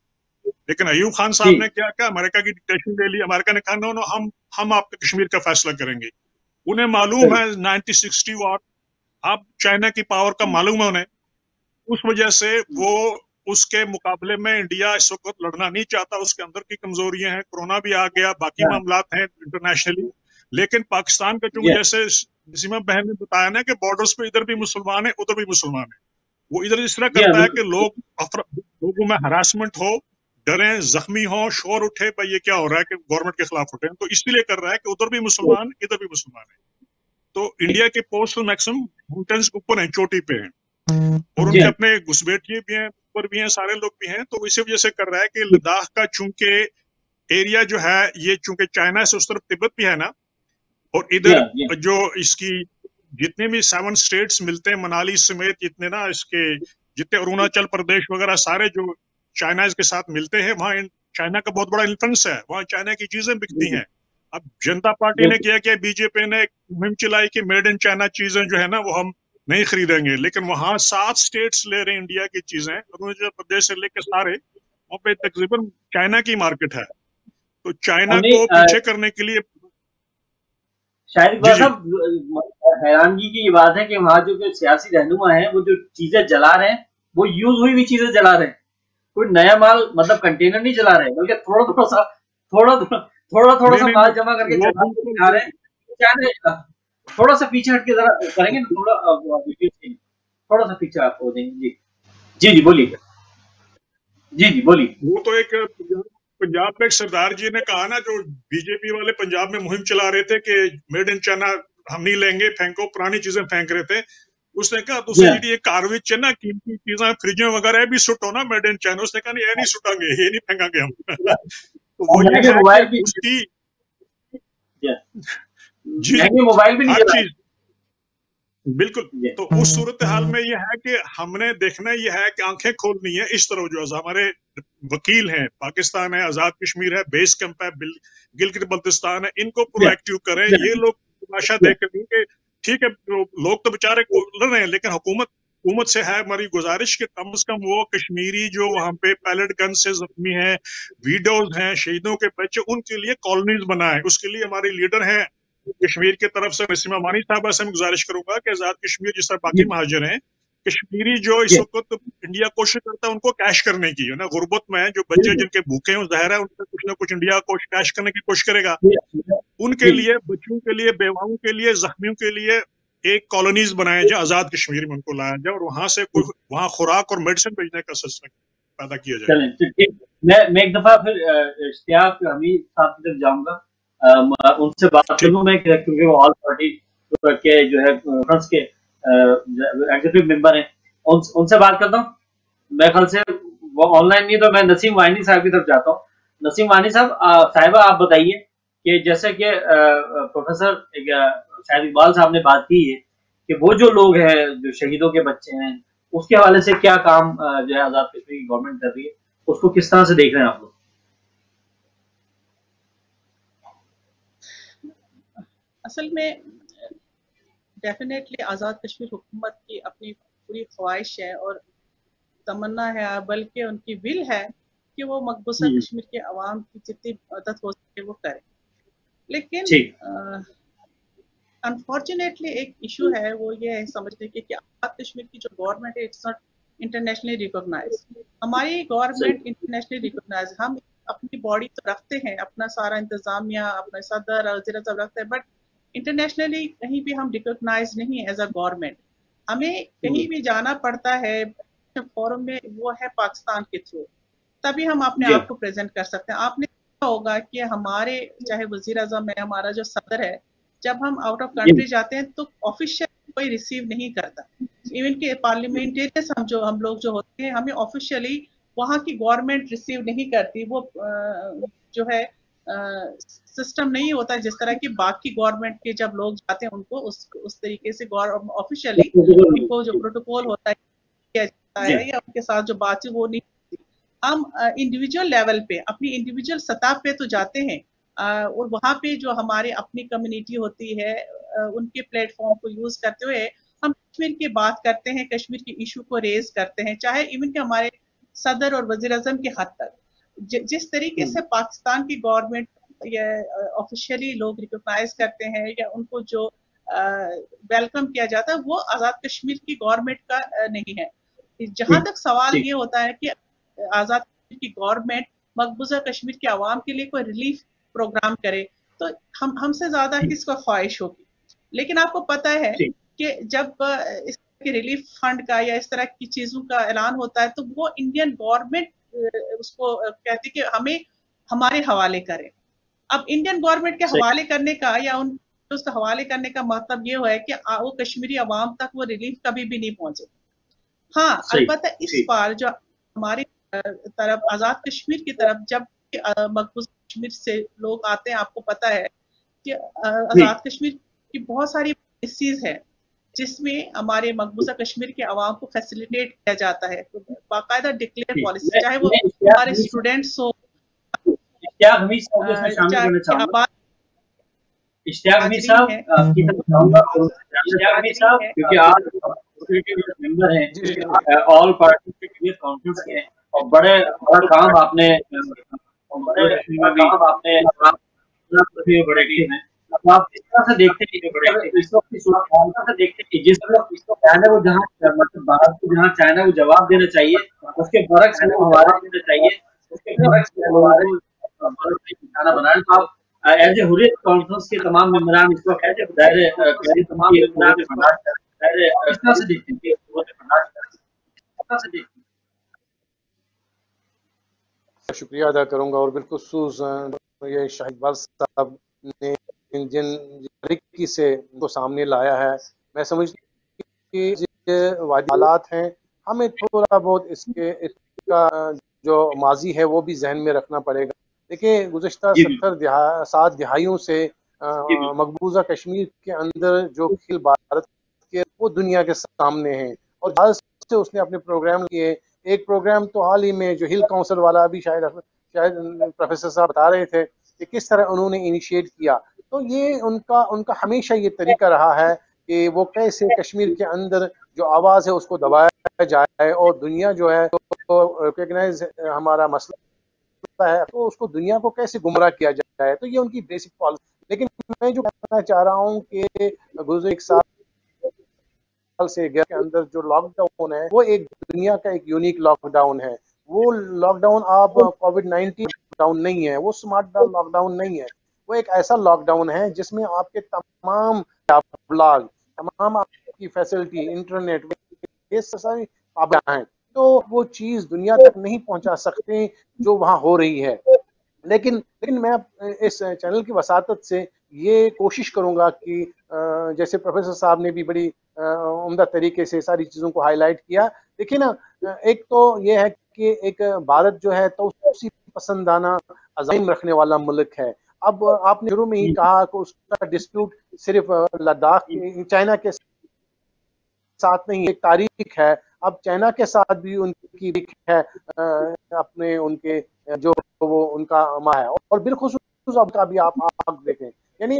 [SPEAKER 3] लेकिन अयूब खान साहब ने क्या कहा, अमेरिका की डिक्टेशन ले ली। अमेरिका ने कहा नो हम आपके कश्मीर का फैसला करेंगे। उन्हें मालूम है 1960 वार, अब चाइना की पावर का मालूम है उन्हें, उस वजह से वो उसके मुकाबले में इंडिया इस वक्त लड़ना नहीं चाहता। उसके अंदर की कमजोरियां हैं, कोरोना भी आ गया, बाकी मामलात हैं इंटरनेशनली। लेकिन पाकिस्तान का जो जैसे नसीमा बहन ने बताया ना कि बॉर्डर्स पे इधर भी मुसलमान है उधर भी मुसलमान है, वो इधर इस तरह करता है कि लोगों में हरासमेंट हो, डरे, जख्मी हो, शोर उठे, भाई ये क्या हो रहा है कि गवर्नमेंट के खिलाफ उठे, तो इसलिए कर रहा है कि उधर भी मुसलमान इधर भी मुसलमान है। तो इंडिया के पोस्ट मैक्सिमम माउंटेन्स के ऊपर हैं, चोटी पे हैं, और उनके अपने घुसपैठिए भी हैं, ऊपर भी हैं, सारे लोग भी हैं। तो इसी वजह से कर रहा है कि लद्दाख का चूंकि एरिया जो है ये चूंकि चाइना से उस तरफ तिब्बत भी है ना, और इधर जो इसकी जितने भी 7 स्टेट्स मिलते हैं, मनाली समेत जितने ना इसके जितने अरुणाचल प्रदेश वगैरह सारे जो चाइना के साथ मिलते हैं, वहाँ चाइना का बहुत बड़ा इन्फ्लुएंस है, वहाँ चाइना की चीजें बिकती हैं। अब जनता पार्टी ने क्या किया, बीजेपी ने मुहिम चलाई कि मेड इन चाइना चीजें जो है ना वो हम नहीं खरीदेंगे, लेकिन वहाँ 7 स्टेट्स ले रहे हैं इंडिया की चीजें, अरुणाचल प्रदेश से लेकर सारे, वहाँ पे तकरीबन चाइना की मार्केट है। तो चाइना को पीछे करने के लिए
[SPEAKER 1] शायद हैरानगी की ये बात है कि वहाँ जो सियासी रहनुमा है वो जो चीजें जला रहे हैं वो यूज हुई हुई चीजें जला रहे हैं, कोई नया माल मतलब कंटेनर नहीं जला रहे, बल्कि थोड़ा सा माल जमा करके जला रहे हैं। थोड़ा सा पीछे हट के जरा करेंगे, थोड़ा सा पीछे आप हो जाएंगे। जी बोलिए। जी बोलिए।
[SPEAKER 3] वो तो एक पंजाब में एक सरदार जी ने कहा ना, जो बीजेपी वाले पंजाब में मुहिम चला रहे थे कि मेड इन चाइना हम नहीं लेंगे, फेंको, पुरानी चीजें फेंक रहे थे। उसने कहा दूसरी ये कारविच है ना, कीमती चीजें फ्रिजों वगैरह भी सुटो ना मेड इन चाइना। उसने कहा नहीं, ये नहीं सुटांगे, ये नहीं फेंकांगे हम। तो वो ये है उसकी
[SPEAKER 1] मोबाइल भी नहीं
[SPEAKER 3] हर चीज बिल्कुल। तो उस सूरत हाल में यह है कि हमने देखना यह है कि आंखें खोलनी है इस तरह, जो हमारे वकील हैं, पाकिस्तान है, आजाद कश्मीर है, बेस कैंप है, गिलगित बल्तिस्तान है, इनको प्रोएक्टिव करें। ये लोग तमाशा देख कर कि ठीक है लोग तो बेचारे लड़ रहे हैं, लेकिन हुकूमत से है हमारी गुजारिश कि कम से कम वो कश्मीरी जो वहाँ पे पैलेट गन से जख्मी हैं, वीडोज हैं, शहीदों के बच्चे, उनके लिए कॉलोनीज बनाए। उसके लिए हमारे लीडर हैं कश्मीर की तरफ से, नसीमा मानी साहबा से मैं गुजारिश करूंगा कि आजाद कश्मीर जिस तरह बाकी महाजर हैं, कश्मीरी जो इस वक्त इंडिया कोशिश करता है उनको कैश करने की, है ना, गुर्बत में है, जो बच्चे जिनके भूखे हैं जाहिर है उनसे कुछ ना कुछ इंडिया को कैश करने की कोशिश करेगा। उनके लिए, बच्चों के लिए, बेवाओं के लिए, जख्मियों के लिए एक कॉलोनीज बनाया जाए, आजाद कश्मीर में उनको लाया जाए और वहां से कोई वहां खुराक और मेडिसिन भेजने का सिस्टम पैदा किया जाए।
[SPEAKER 1] मैं एक दफा फिर इश्तियाक हमीद साहब की तरफ जाऊंगा, उनसे बात करूँ मैं, क्योंकि वो ऑल पार्टी के जो है कॉन्फ्रेंस के एग्जीक्यूटिव मेंबर हैं, उनसे बात करता हूँ। मेरे ख्याल से वो ऑनलाइन नहीं, तो मैं नसीम वाहिनी साहब की तरफ जाता हूँ। नसीम वाहिनी साहब आप बताइए कि जैसे कि प्रोफेसर शाहिद इकबाल साहब ने बात की है कि वो जो लोग हैं जो शहीदों के बच्चे हैं, उसके हवाले से क्या काम जो है आजाद कश्मीर की गवर्नमेंट कर रही है, उसको किस तरह से देख रहे हैं आप लोग?
[SPEAKER 2] असल में डेफिनेटली आज़ाद कश्मीर हुकूमत की अपनी पूरी ख्वाहिश है और तमन्ना है, बल्कि उनकी विल है कि वो मकबूजा कश्मीर के अवाम की जितनी मदद हो सके वो करे। लेकिन अनफॉर्चुनेटली एक इशू है, वो ये है समझने की कि आज़ाद कश्मीर की जो गवर्नमेंट है इट्स नॉट इंटरनेशनली रिकॉग्नाइज। हमारी गवर्नमेंट इंटरनेशनली रिकॉग्नाइज, हम अपनी बॉडी तो रखते हैं, अपना सारा इंतजामिया, अपना सदर वज़ीर आज़म रखते हैं, बट इंटरनेशनली कहीं भी हम रिकॉग्नाइज नहीं एज अ गवर्नमेंट। हमें कहीं भी जाना पड़ता है फोरम में, वो है पाकिस्तान के थ्रू, तभी हम अपने आप को प्रेजेंट कर सकते हैं। आपने देखा होगा कि हमारे चाहे वज़ीर आज़म है, हमारा जो सदर है, जब हम आउट ऑफ कंट्री जाते हैं तो ऑफिशियल कोई रिसीव नहीं करता। इवन के पार्लियामेंटेरियंस हम लोग जो होते हैं, हमें ऑफिशियली वहाँ की गवर्नमेंट रिसीव नहीं करती। वो जो है सिस्टम नहीं होता जिस तरह की बाकी गवर्नमेंट के जब लोग जाते हैं उनको उस तरीके से ऑफिशियली उनको जो प्रोटोकॉल होता है किया जाता है या उनके साथ जो बातचीत वो नहीं होती। हम इंडिविजुअल लेवल पे, अपनी इंडिविजुअल सतह पे तो जाते हैं और वहाँ पे जो हमारे अपनी कम्युनिटी होती है उनके प्लेटफॉर्म को यूज करते हुए हम कश्मीर की बात करते हैं, कश्मीर की इशू को रेज करते हैं, चाहे इवन के हमारे सदर और वज़ीर आज़म के हद तक। जिस तरीके से पाकिस्तान की गवर्नमेंट या ऑफिशियली लोग रिकॉग्नाइज करते हैं या उनको जो वेलकम किया जाता है, वो आज़ाद कश्मीर की गवर्नमेंट का नहीं है। जहां तक सवाल ये होता है कि आज़ाद कश्मीर की गवर्नमेंट मकबूजा कश्मीर के आवाम के लिए कोई रिलीफ प्रोग्राम करे, तो हमसे ज्यादा किसको ख्वाहिश होगी। लेकिन आपको पता है कि जब इस तरह के रिलीफ फंड का या इस तरह की चीजों का ऐलान होता है तो वो इंडियन गवर्नमेंट उसको कहती कि हमें हमारे हवाले करें। अब इंडियन गवर्नमेंट के हवाले करने का या उन उसका हवाले करने का मतलब ये है कि वो कश्मीरी अवाम तक वो रिलीफ कभी भी नहीं पहुंचे। हाँ, अलबत्ता इस बार जो हमारी तरफ आज़ाद कश्मीर की तरफ जब मकबूजा कश्मीर से लोग आते हैं, आपको पता है कि आज़ाद कश्मीर की बहुत सारी पॉलिसीज है जिसमें हमारे मकबूजा कश्मीर के अवाम को फैसिलिटेट किया जाता है, तो बाकायदा डिक्लेयर पॉलिसी, चाहे वो हमारे स्टूडेंट्स हो,
[SPEAKER 1] इश्तियाक हमीद साहब इसमें शामिल करना चाहूंगा। इश्तियाक हमीद साहब की तरफ जाऊंगा। इश्तियाक हमीद साहब, क्योंकि आप मेंबर हैं ऑल पार्टी के कॉन्फ्रेंस के और बड़ा काम आपने बड़े टीम है, तो आप इस तरह से देखते हैं इस वक्त की सूरत से देखते हैं जिस वक्त चाइना को जहाँ मतलब भारत को जहाँ चाइना को जवाब देना चाहिए उसके बरक्स हमारे देना चाहिए, उसके बरक्स खाना बनाए। तो आप एज ए हुर्रियत कॉन्फ्रेंस के तमाम मेंबरान इस वक्त इस तरह से देखते हैं।
[SPEAKER 4] शुक्रिया अदा करूंगा और बिल्कुल ये शाहिद इकबाल साहब ने जिन तरीके से उनको सामने लाया है, मैं समझती कि जो हालात हैं हमें थोड़ा बहुत इसका जो माजी है वो भी जहन में रखना पड़ेगा। देखिए, गुज़श्ता 7 दिहाइयों से मकबूजा कश्मीर के अंदर जो खेल भारत کے وہ دنیا کے سامنے ہیں، اور جہاز سے اس نے اپنے پروگرام کیے. ایک پروگرام تو حال ہی میں جو ہل کاؤنسل والا بھی شاید پروفیسر صاحب بتا رہے تھے کہ کس طرح انہوں نے انیشیٹ کیا. تو یہ ان کا ہمیشہ یہ طریقہ رہا ہے کہ وہ کیسے کشمیر کے اندر جو آواز ہے اس کو دبایا جائے، اور دنیا جو ہے ریکگنائز ہمارا مسئلہ ہے تو اس کو دنیا کو کیسے گمراہ کیا جائے. تو یہ ان کی بیسک پالیسی. لیکن میں جو کہنا چاہ رہا ہوں کہ گزشتہ ایک سال سے کے اندر جو لاک ڈاؤن ہے وہ ایک دنیا کا ایک یونیک لاک ڈاؤن ہے. وہ لاک ڈاؤن آپ کووڈ-19 ڈاؤن نہیں ہے، وہ سمارٹ لاک ڈاؤن نہیں ہے، وہ ایک ایسا لاک ڈاؤن ہے جس میں آپ کے تمام ابلاغ، تمام آپ کی فیسلٹی، انٹرنیٹ، یہ ساری پابندیاں ہیں. تو وہ چیز دنیا تک نہیں پہنچا سکتے جو وہاں ہو رہی ہے. لیکن میں اس چینل کی وساطت سے یہ کوشش کروں گا کہ جیسے پروفیسر صاحب نے بھی بڑی عمدہ طریقے سے ساری چیزوں کو ہائی لائٹ کیا. دیکھیں نا، ایک تو یہ ہے کہ ایک بھارت جو ہے توسیع پسندانہ عزائم رکھنے والا ملک ہے. اب آپ نے شروع میں ہی کہا کہ اس کا ڈسپیوٹ صرف لداخ چائنا کے ساتھ نہیں، ایک تاریخ ہے. اب چائنا کے ساتھ بھی ان کی ہے اپنے ان کے جو وہ ان کا ماں ہے، اور بالخصوص اب کا بھی آپ دیکھیں، یعنی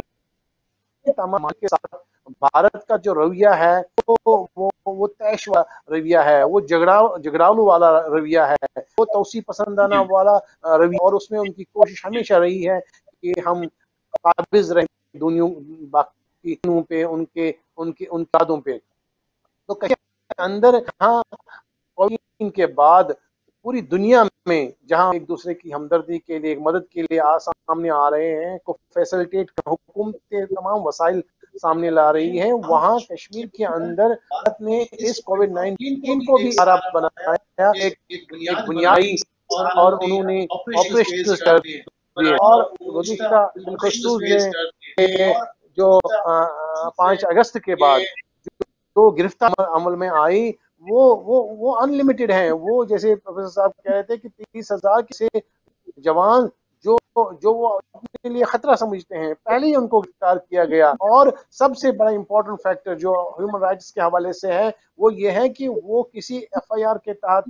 [SPEAKER 4] تمام کے ساتھ بھارت کا جو رویہ ہے وہ طیش رویہ ہے، وہ جگڑالو والا رویہ ہے، وہ توسیع پسندانہ والا رویہ، اور اس میں ان کی کوشش ہمیشہ رہی ہے کہ ہم قابض رہیں دنیا باقی پہ، ان کے یادوں پہ. تو کہیں اندر ہاں کے بعد پوری دنیا میں جہاں ایک دوسرے کی ہمدردی کے لیے، مدد کے لیے سامنے آ رہے ہیں، کو فیسلٹیٹ حکومت کے تمام وسائل سامنے لا رہی ہے، وہاں کشمیر کے اندر بھارت نے اس کووڈ-19 کو بھی ہرا بنایا، ایک بنیادی، اور انہوں نے آپریشنل کر دیے. اور گزشتہ بالخصوص میں جو 5 اگست کے بعد جو گرفتار عمل میں آئی وہ ان لمیٹڈ ہیں. وہ جیسے پروفیسر صاحب کہہ رہے تھے کہ 30,000 سے جوان جو وہ اپنے لیے خطرہ سمجھتے ہیں، پہلے ہی ان کو گرفتار کیا گیا. اور سب سے بڑا امپورٹنٹ فیکٹر جو ہیومن رائٹس کے حوالے سے ہے وہ یہ ہے کہ وہ کسی ایف آئی آر کے تحت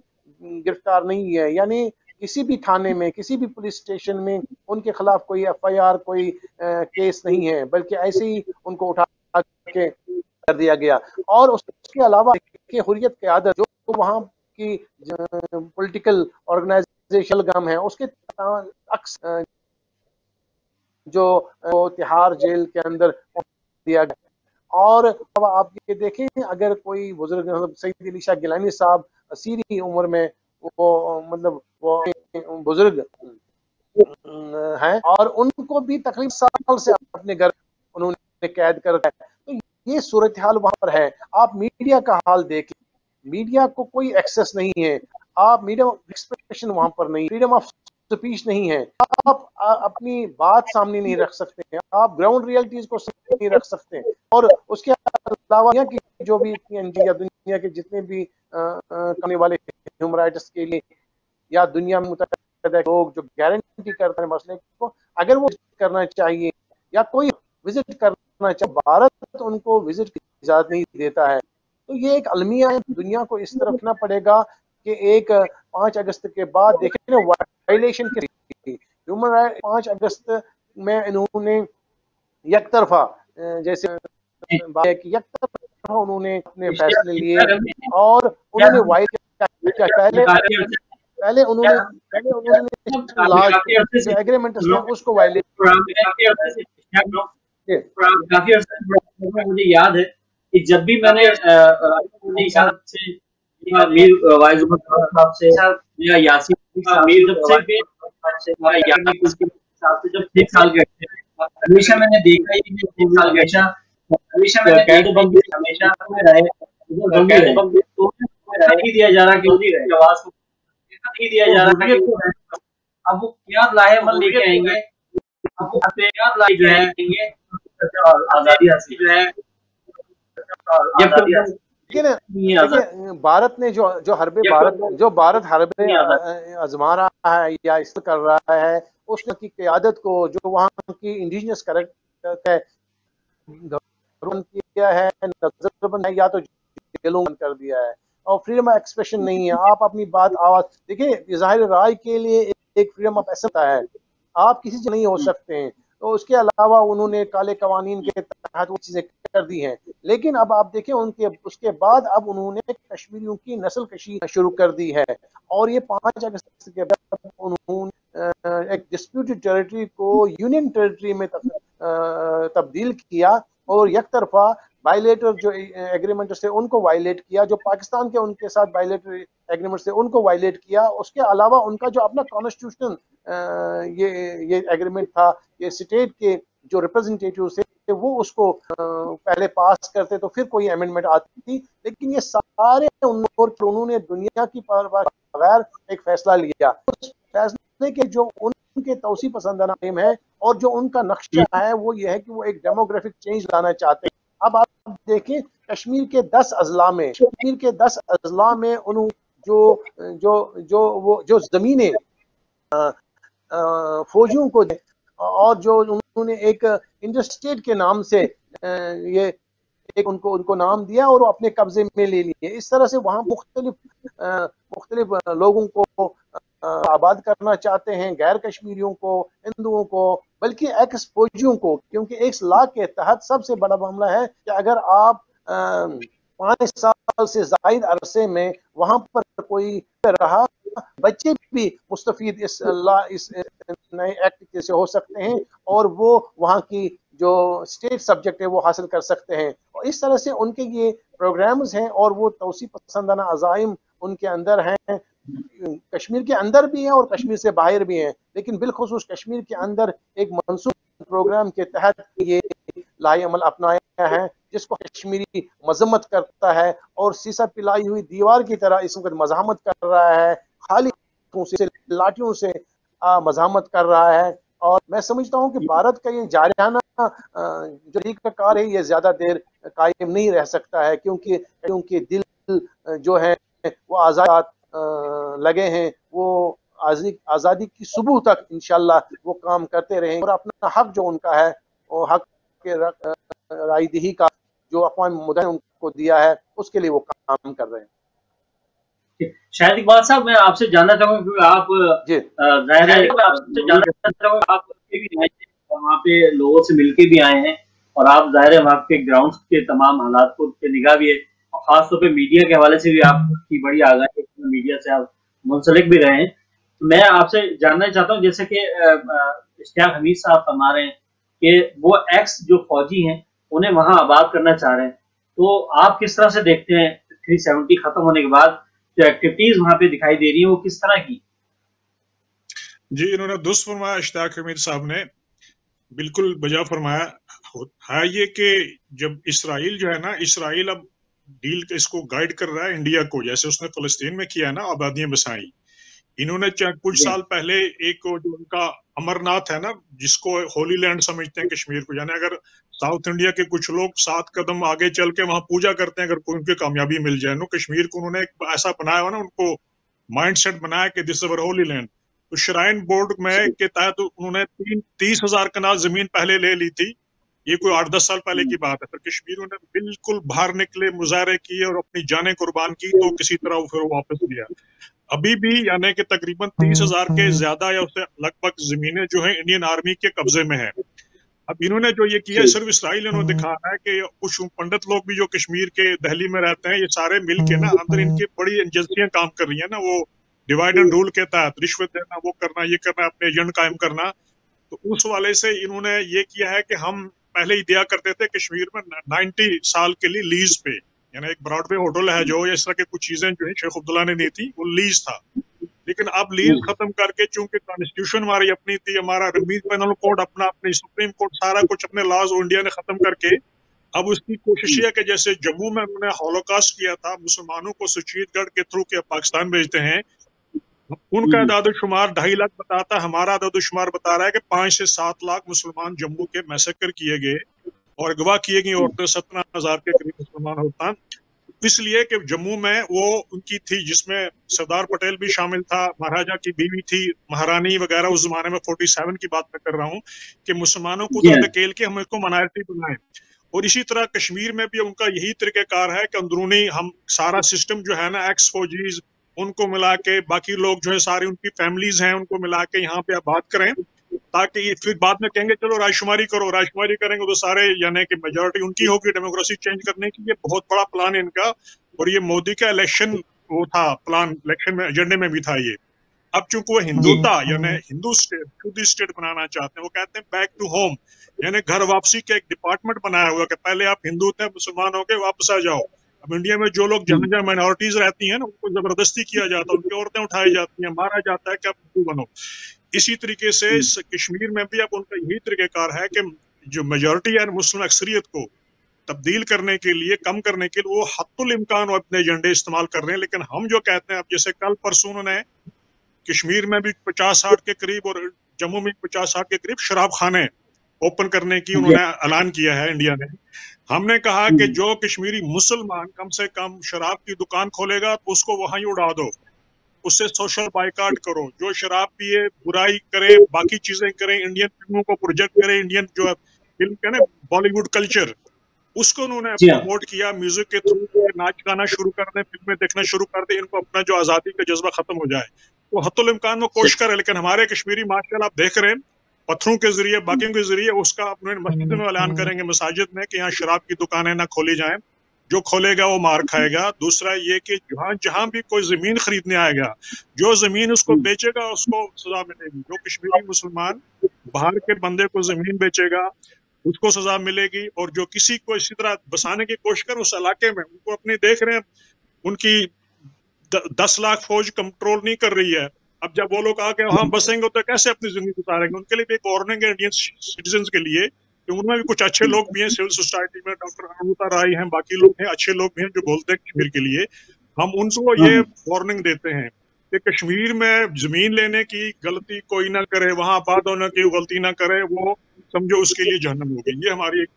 [SPEAKER 4] گرفتار نہیں ہے، یعنی کسی بھی تھانے میں، کسی بھی پولیس اسٹیشن میں ان کے خلاف کوئی ایف آئی آر، کوئی کیس نہیں ہے، بلکہ ایسے ہی ان کو اٹھا کے کر دیا گیا. اور اس کے علاوہ کہ حریت قیادت جو وہاں کی پولیٹیکل آرگنائزیشن گام ہے، اس کے عکس جو تہاڑ جیل کے اندر دیا گیا. اور آپ یہ دیکھیں، اگر کوئی بزرگ سید علی شاہ گیلانی صاحب اسیری عمر میں وہ بزرگ ہیں، اور ان کو بھی تقریباً سال سے اپنے گھر انہوں نے قید کر رکھا ہے. تو یہ صورتحال وہاں پر ہے. آپ میڈیا کا حال دیکھیں، میڈیا کو کوئی ایکسس نہیں ہے. آپ میڈیم آف ایکسپریشن وہاں پر نہیں، فریڈم آف سپیچ نہیں ہے. آپ اپنی بات سامنے نہیں رکھ سکتے ہیں، آپ گراؤنڈ ریئلٹیز کو سامنے نہیں رکھ سکتے. اور اس کے علاوہ جو بھی یا دنیا کے جتنے بھی کرنے والے ہیومن رائٹس کے لیے یا دنیا میں متعدد لوگ جو گارنٹی کرتے ہیں مسئلے کو، اگر وہ کرنا چاہیے یا کوئی وزٹ کرنا چاہے، بھارت ان کو وزٹ کی اجازت نہیں دیتا ہے. تو یہ ایک المیہ ہے. دنیا کو اس طرف نہ پڑے گا کہ ایک 5 اگست کے بعد دیکھیں نا وائلیشن کی ہیومن رائٹ. 5 اگست میں انہوں نے یک طرفہ جیسے یک طرفہ انہوں نے اپنے فیصلے لیے، اور انہوں نے وائل کیا پہلے انہوں نے جو ایگریمنٹ اس کو وائلیٹ.
[SPEAKER 1] کافی عرصہ مجھے یاد ہے کہ جب بھی میں نے میر وائز صاحب سے یا یاسین جب 6 سال کے ہمیشہ میں نے دیکھا ہی کہ 6 سال کے ہمیشہ دیا جا رہا کہ آواز کو دیا جا رہا ہے. اب وہ کیا لاہے عمل لے کے آئیں گے، جو ہے آزادی حاصل جو ہے
[SPEAKER 4] بھارت نے جو حرب بھارت حرب آزما رہا ہے یا اس کر رہا ہے، اس کی قیادت کو جو وہاں کی انڈیجنس کریکٹر ہے दिया है, नजरबंद है या तो जेलों बंद कर दिया है, और फ्रीडम ऑफ एक्सप्रेशन नहीं है। आप अपनी बात आवाज देखिए, ज़ाहिर राय के लिए एक फ्रीडम ऑफ एक्सप्रेशन है, आप किसी से नहीं हो सकते हैं। तो उसके अलावा उन्होंने काले कवानीन के तहत वो चीजें कर दी हैं, लेकिन अब आप देखें उनके उसके बाद अब उन्होंने कश्मीरियों की नस्ल कशी शुरू कर दी है, और ये 5 अगस्त के बाद उन्होंने एक डिस्प्यूटेड टेरिटरी को यूनियन टेरिटरी में तब्दील किया, और एक तरफा बायलेटर जो एग्रीमेंट से उनको वायलेट किया, जो पाकिस्तान के उनके साथ बायलेटर एग्रीमेंट से उनको वायलेट किया। उसके अलावा उनका जो अपना कॉन्स्टिट्यूशन ये एग्रीमेंट था, ये स्टेट के जो रिप्रेजेंटेटिव थे वो उसको पहले पास करते तो फिर कोई अमेंडमेंट आती थी, लेकिन ये सारे उन्होंने दुनिया की बगैर एक फैसला लिया। उस फैसले के जो उनके तौसी पसंदाना एम है और जो उनका नक्शा है वो ये है कि वो एक डेमोग्राफिक चेंज लाना चाहते हैं। अब आप देखें कश्मीर के 10 अजला में उन्होंने जो जमीनें फौजियों को और जो उन्होंने एक इंडस्ट्रेट के नाम से ये एक उनको नाम दिया और वो अपने कब्जे में ले लिए। इस तरह से वहाँ मुख्तलिफ लोगों को आबाद करना चाहते हैं, गैर कश्मीरियों को, हिंदुओं को, बल्कि एक्स फौजियों को, क्योंकि एक लॉ के तहत सबसे बड़ा मामला है कि अगर आप 5 साल से जायद अरसे में वहां पर कोई रहा, बच्चे भी मुस्तफीद इस नए एक्ट से हो सकते हैं और वो वहाँ की जो स्टेट सब्जेक्ट है वो हासिल कर सकते हैं। और इस तरह से उनके ये प्रोग्राम्स हैं और वो तौसी पसंदाना अज़ाइम उनके अंदर हैं, कश्मीर के अंदर भी हैं और कश्मीर से बाहर भी हैं, लेकिन बिलखुसूस कश्मीर के अंदर एक मंसूब प्रोग्राम के तहत ये लाई अमल अपनाया है, जिसको कश्मीरी मजम्मत करता है और सीसा पिलाई हुई दीवार की तरह इसको मजामत कर रहा है, खाली लाठियों से मजामत कर रहा है। और मैं समझता हूँ कि भारत का ये जारियाना जो तरीक़ाकार है ये ज्यादा देर कायम नहीं रह सकता है, क्योंकि दिल जो है वो आज़ाद लगे हैं, वो आज़ादी की सुबह तक इंशाल्लाह वो काम करते रहेंगे और अपना हक जो उनका है वो हक के रायदही का जो अक़वाम मुत्तहिदा ने उनको दिया है उसके लिए वो काम कर रहे हैं।
[SPEAKER 1] शाहिद इकबाल साहब, मैं आपसे जानना चाहूँगा क्योंकि आप वहाँ पे लोगों से मिलके भी आए हैं और आप ज़ाहिर है वहाँ के ग्राउंड के तमाम हालात को पे निगाह भी है और खासतौर पे मीडिया के हवाले से भी आपकी बड़ी आगाही है, मीडिया से आप मुंसलिक भी रहे हैं। तो मैं आपसे जानना चाहता हूँ, जैसे कि इश्तियाक हमीद साहब फरमा रहे हैं कि वो एक्स जो फौजी हैं उन्हें वहाँ आबाद करना चाह रहे हैं, तो आप किस तरह से देखते हैं 370 खत्म होने के बाद जो एक्टिविटीज वहाँ पे दिखाई दे रही है वो किस तरह की?
[SPEAKER 3] जी, इन्होंने दुरुस्त फरमाया इश्तियाक हमीद साहब ने, बिल्कुल बजा फरमाया है ये कि जब इसराइल जो है ना, इसराइल अब डील इसको गाइड कर रहा है इंडिया को, जैसे उसने फलस्तीन में किया ना, आबादियां बसाई। इन्होंने कुछ साल पहले एक जो उनका अमरनाथ है ना, जिसको होली लैंड समझते हैं कश्मीर को, यानी अगर साउथ इंडिया के कुछ लोग 7 कदम आगे चल के वहां पूजा करते हैं अगर कोई उनकी कामयाबी मिल जाए, नो कश्मीर को उन्होंने ऐसा बनाया हुआ ना, उनको माइंड सेट बनाया कि दिस अवर होली लैंड। तो श्राइन बोर्ड में के तहत उन्होंने 30,000 कनाल जमीन पहले ले ली थी, ये कोई 8-10 साल पहले की बात है। फिर कश्मीर ने बिल्कुल बाहर निकले, मुजाहरे किए और अपनी जानें कुर्बान की, तो किसी तरह वो फिर वापस लिया। अभी भी यानी कि तकरीबन 30,000 के ज्यादा या उससे लगभग जमीनें जो है इंडियन आर्मी के कब्जे में है। अब इन्होंने जो ये किया सिर्फ इसराइल इन्होंने दिखाना है कि कुछ पंडित लोग भी जो कश्मीर के दिल्ली में रहते हैं, ये सारे मिल के ना अंदर इनकी बड़ी एजेंसियां काम कर रही है ना, वो डिवाइड एंड रूल के तहत रिश्वत देना, वो करना, ये करना, अपने एजेंट कायम करना। तो उस वाले से इन्होंने ये किया है कि हम पहले ही दिया करते थे कश्मीर में 90 साल के लिए लीज पे, यानी एक ब्रॉडवे होटल है जो, इस तरह की कुछ चीजें जो है शेख अब्दुल्ला ने दी थी, वो लीज था। लेकिन अब लीज खत्म करके, चूंकि कॉन्स्टिट्यूशन हमारी अपनी थी, हमारा रमीज पेनल कोड अपना, अपनी सुप्रीम कोर्ट, सारा कुछ अपने लॉज इंडिया ने खत्म करके अब उसकी कोशिश है कि जैसे जम्मू में उन्होंने हॉलोकॉस्ट किया था, मुसलमानों को सुचीतगढ़ के थ्रू के पाकिस्तान भेजते हैं, उनका आदादुशुमार 2.5 लाख बताता है, हमारा आदादुशुमार बता रहा है कि 5 से 7 लाख मुसलमान जम्मू के मैसेकर किए गए और अगवा किए गई औरतें 17,000 के करीब मुसलमान होता, इसलिए कि जम्मू में वो उनकी थी जिसमें सरदार पटेल भी शामिल था, महाराजा की बीवी थी, महारानी वगैरह, उस जमाने में 47 की बात मैं कर रहा हूँ, कि मुसलमानों को तो धकेल के हम इसको माइनॉरिटी बनाए। اور اسی طرح کشمیر میں بھی ان کا یہی طریقہ کار ہے کہ اندرونی ہم سارا سسٹم جو ہے نا ایکس فوجیز ان کو ملا کے باقی لوگ جو ہے ساری ان کی فیملیز ہیں ان کو ملا کے یہاں پہ آباد کریں تاکہ یہ پھر بعد میں کہیں گے چلو رائے شماری کرو، رائے شماری کریں گے تو سارے یعنی کہ میجورٹی ان کی ہوگی ڈیموکریسی چینج کرنے کی. یہ بہت بڑا پلان ہے ان کا، اور یہ مودی کا الیکشن وہ تھا پلان، الیکشن میں ایجنڈے میں بھی تھا یہ. اب چونکہ وہ ہندوتا یعنی ہندو اسٹیٹ خود اسٹیٹ بنانا چاہتے ہیں، وہ کہتے ہیں بیک ٹو ہوم یعنی گھر واپسی کا ایک ڈپارٹمنٹ بنایا ہوا کہ پہلے آپ ہندو تھے مسلمان ہو کے واپس آ جاؤ. اب انڈیا میں جو لوگ جہاں جہاں مائنورٹیز رہتی ہیں نا ان کو زبردستی کیا جاتا ہے، ان کی عورتیں اٹھائی جاتی ہیں، مارا جاتا ہے کہ آپ ہندو بنو. اسی طریقے سے کشمیر میں بھی اب ان کا یہی طریقہ کار ہے کہ جو میجورٹی ہے مسلم اکثریت کو تبدیل کرنے کے لیے، کم کرنے کے لیے وہ حتی الامکان اپنے ایجنڈے استعمال کر رہے ہیں. لیکن ہم جو کہتے ہیں اب جیسے کل پرسوں انہوں نے کشمیر میں بھی 50-60 کے قریب اور جموں میں 50-60 کے قریب شراب خانے اوپن کرنے کی انہوں نے اعلان کیا ہے انڈیا نے. ہم نے کہا کہ جو کشمیری مسلمان کم سے کم شراب کی دکان کھولے گا تو اس کو وہاں ہی اڑا دو، اس سے سوشل بائیکاٹ کرو. جو شراب پیے برائی کرے باقی چیزیں کریں، انڈین فلموں کو پروجیکٹ کرے، انڈین جو فلم کا نا بالی ووڈ کلچر اس کو انہوں نے پروموٹ کیا، میوزک کے تھرو ناچ گانا شروع کر دیں، فلمیں دیکھنا شروع کر دیں، ان کو اپنا جو آزادی کا جذبہ ختم ہو جائے. وہ حتی الامکان میں کوشش کرے. لیکن ہمارے کشمیری ماشاء اللہ آپ دیکھ رہے ہیں پتھروں کے ذریعے باقیوں کے ذریعے اس کا اپنے مسجد میں اعلان کریں گے، مساجد میں، کہ یہاں شراب کی دکانیں نہ کھولی جائیں، جو کھولے گا وہ مار کھائے گا. دوسرا یہ کہ جہاں بھی کوئی زمین خریدنے آئے گا، جو زمین اس کو بیچے گا اس کو سزا ملے گی. جو کشمیری مسلمان باہر کے بندے کو زمین بیچے گا اس کو سزا ملے گی. اور جو کسی کو اسی طرح بسانے کی کوشش کر اس علاقے میں، ان کو اپنے دیکھ رہے ہیں ان کی 10 لاکھ فوج کنٹرول نہیں کر رہی ہے. اب جب وہ لوگ آ کے وہاں بسیں گے تو کیسے اپنی زندگی گزاریں گے؟ ان کے لیے بھی ایک وارننگ ہے انڈین سٹیزنز کے لیے کہ ان میں بھی کچھ اچھے لوگ بھی ہیں سول سوسائٹی میں، ڈاکٹر امرتا رائے ہیں، باقی لوگ ہیں، اچھے لوگ بھی ہیں جو بولتے ہیں کشمیر کے لیے. ہم ان کو یہ وارننگ دیتے ہیں کہ کشمیر میں زمین لینے کی غلطی کوئی نہ کرے، وہاں آباد ہونے کی غلطی نہ کرے، وہ سمجھو اس کے لیے جہنم ہوگی. یہ ہماری ایک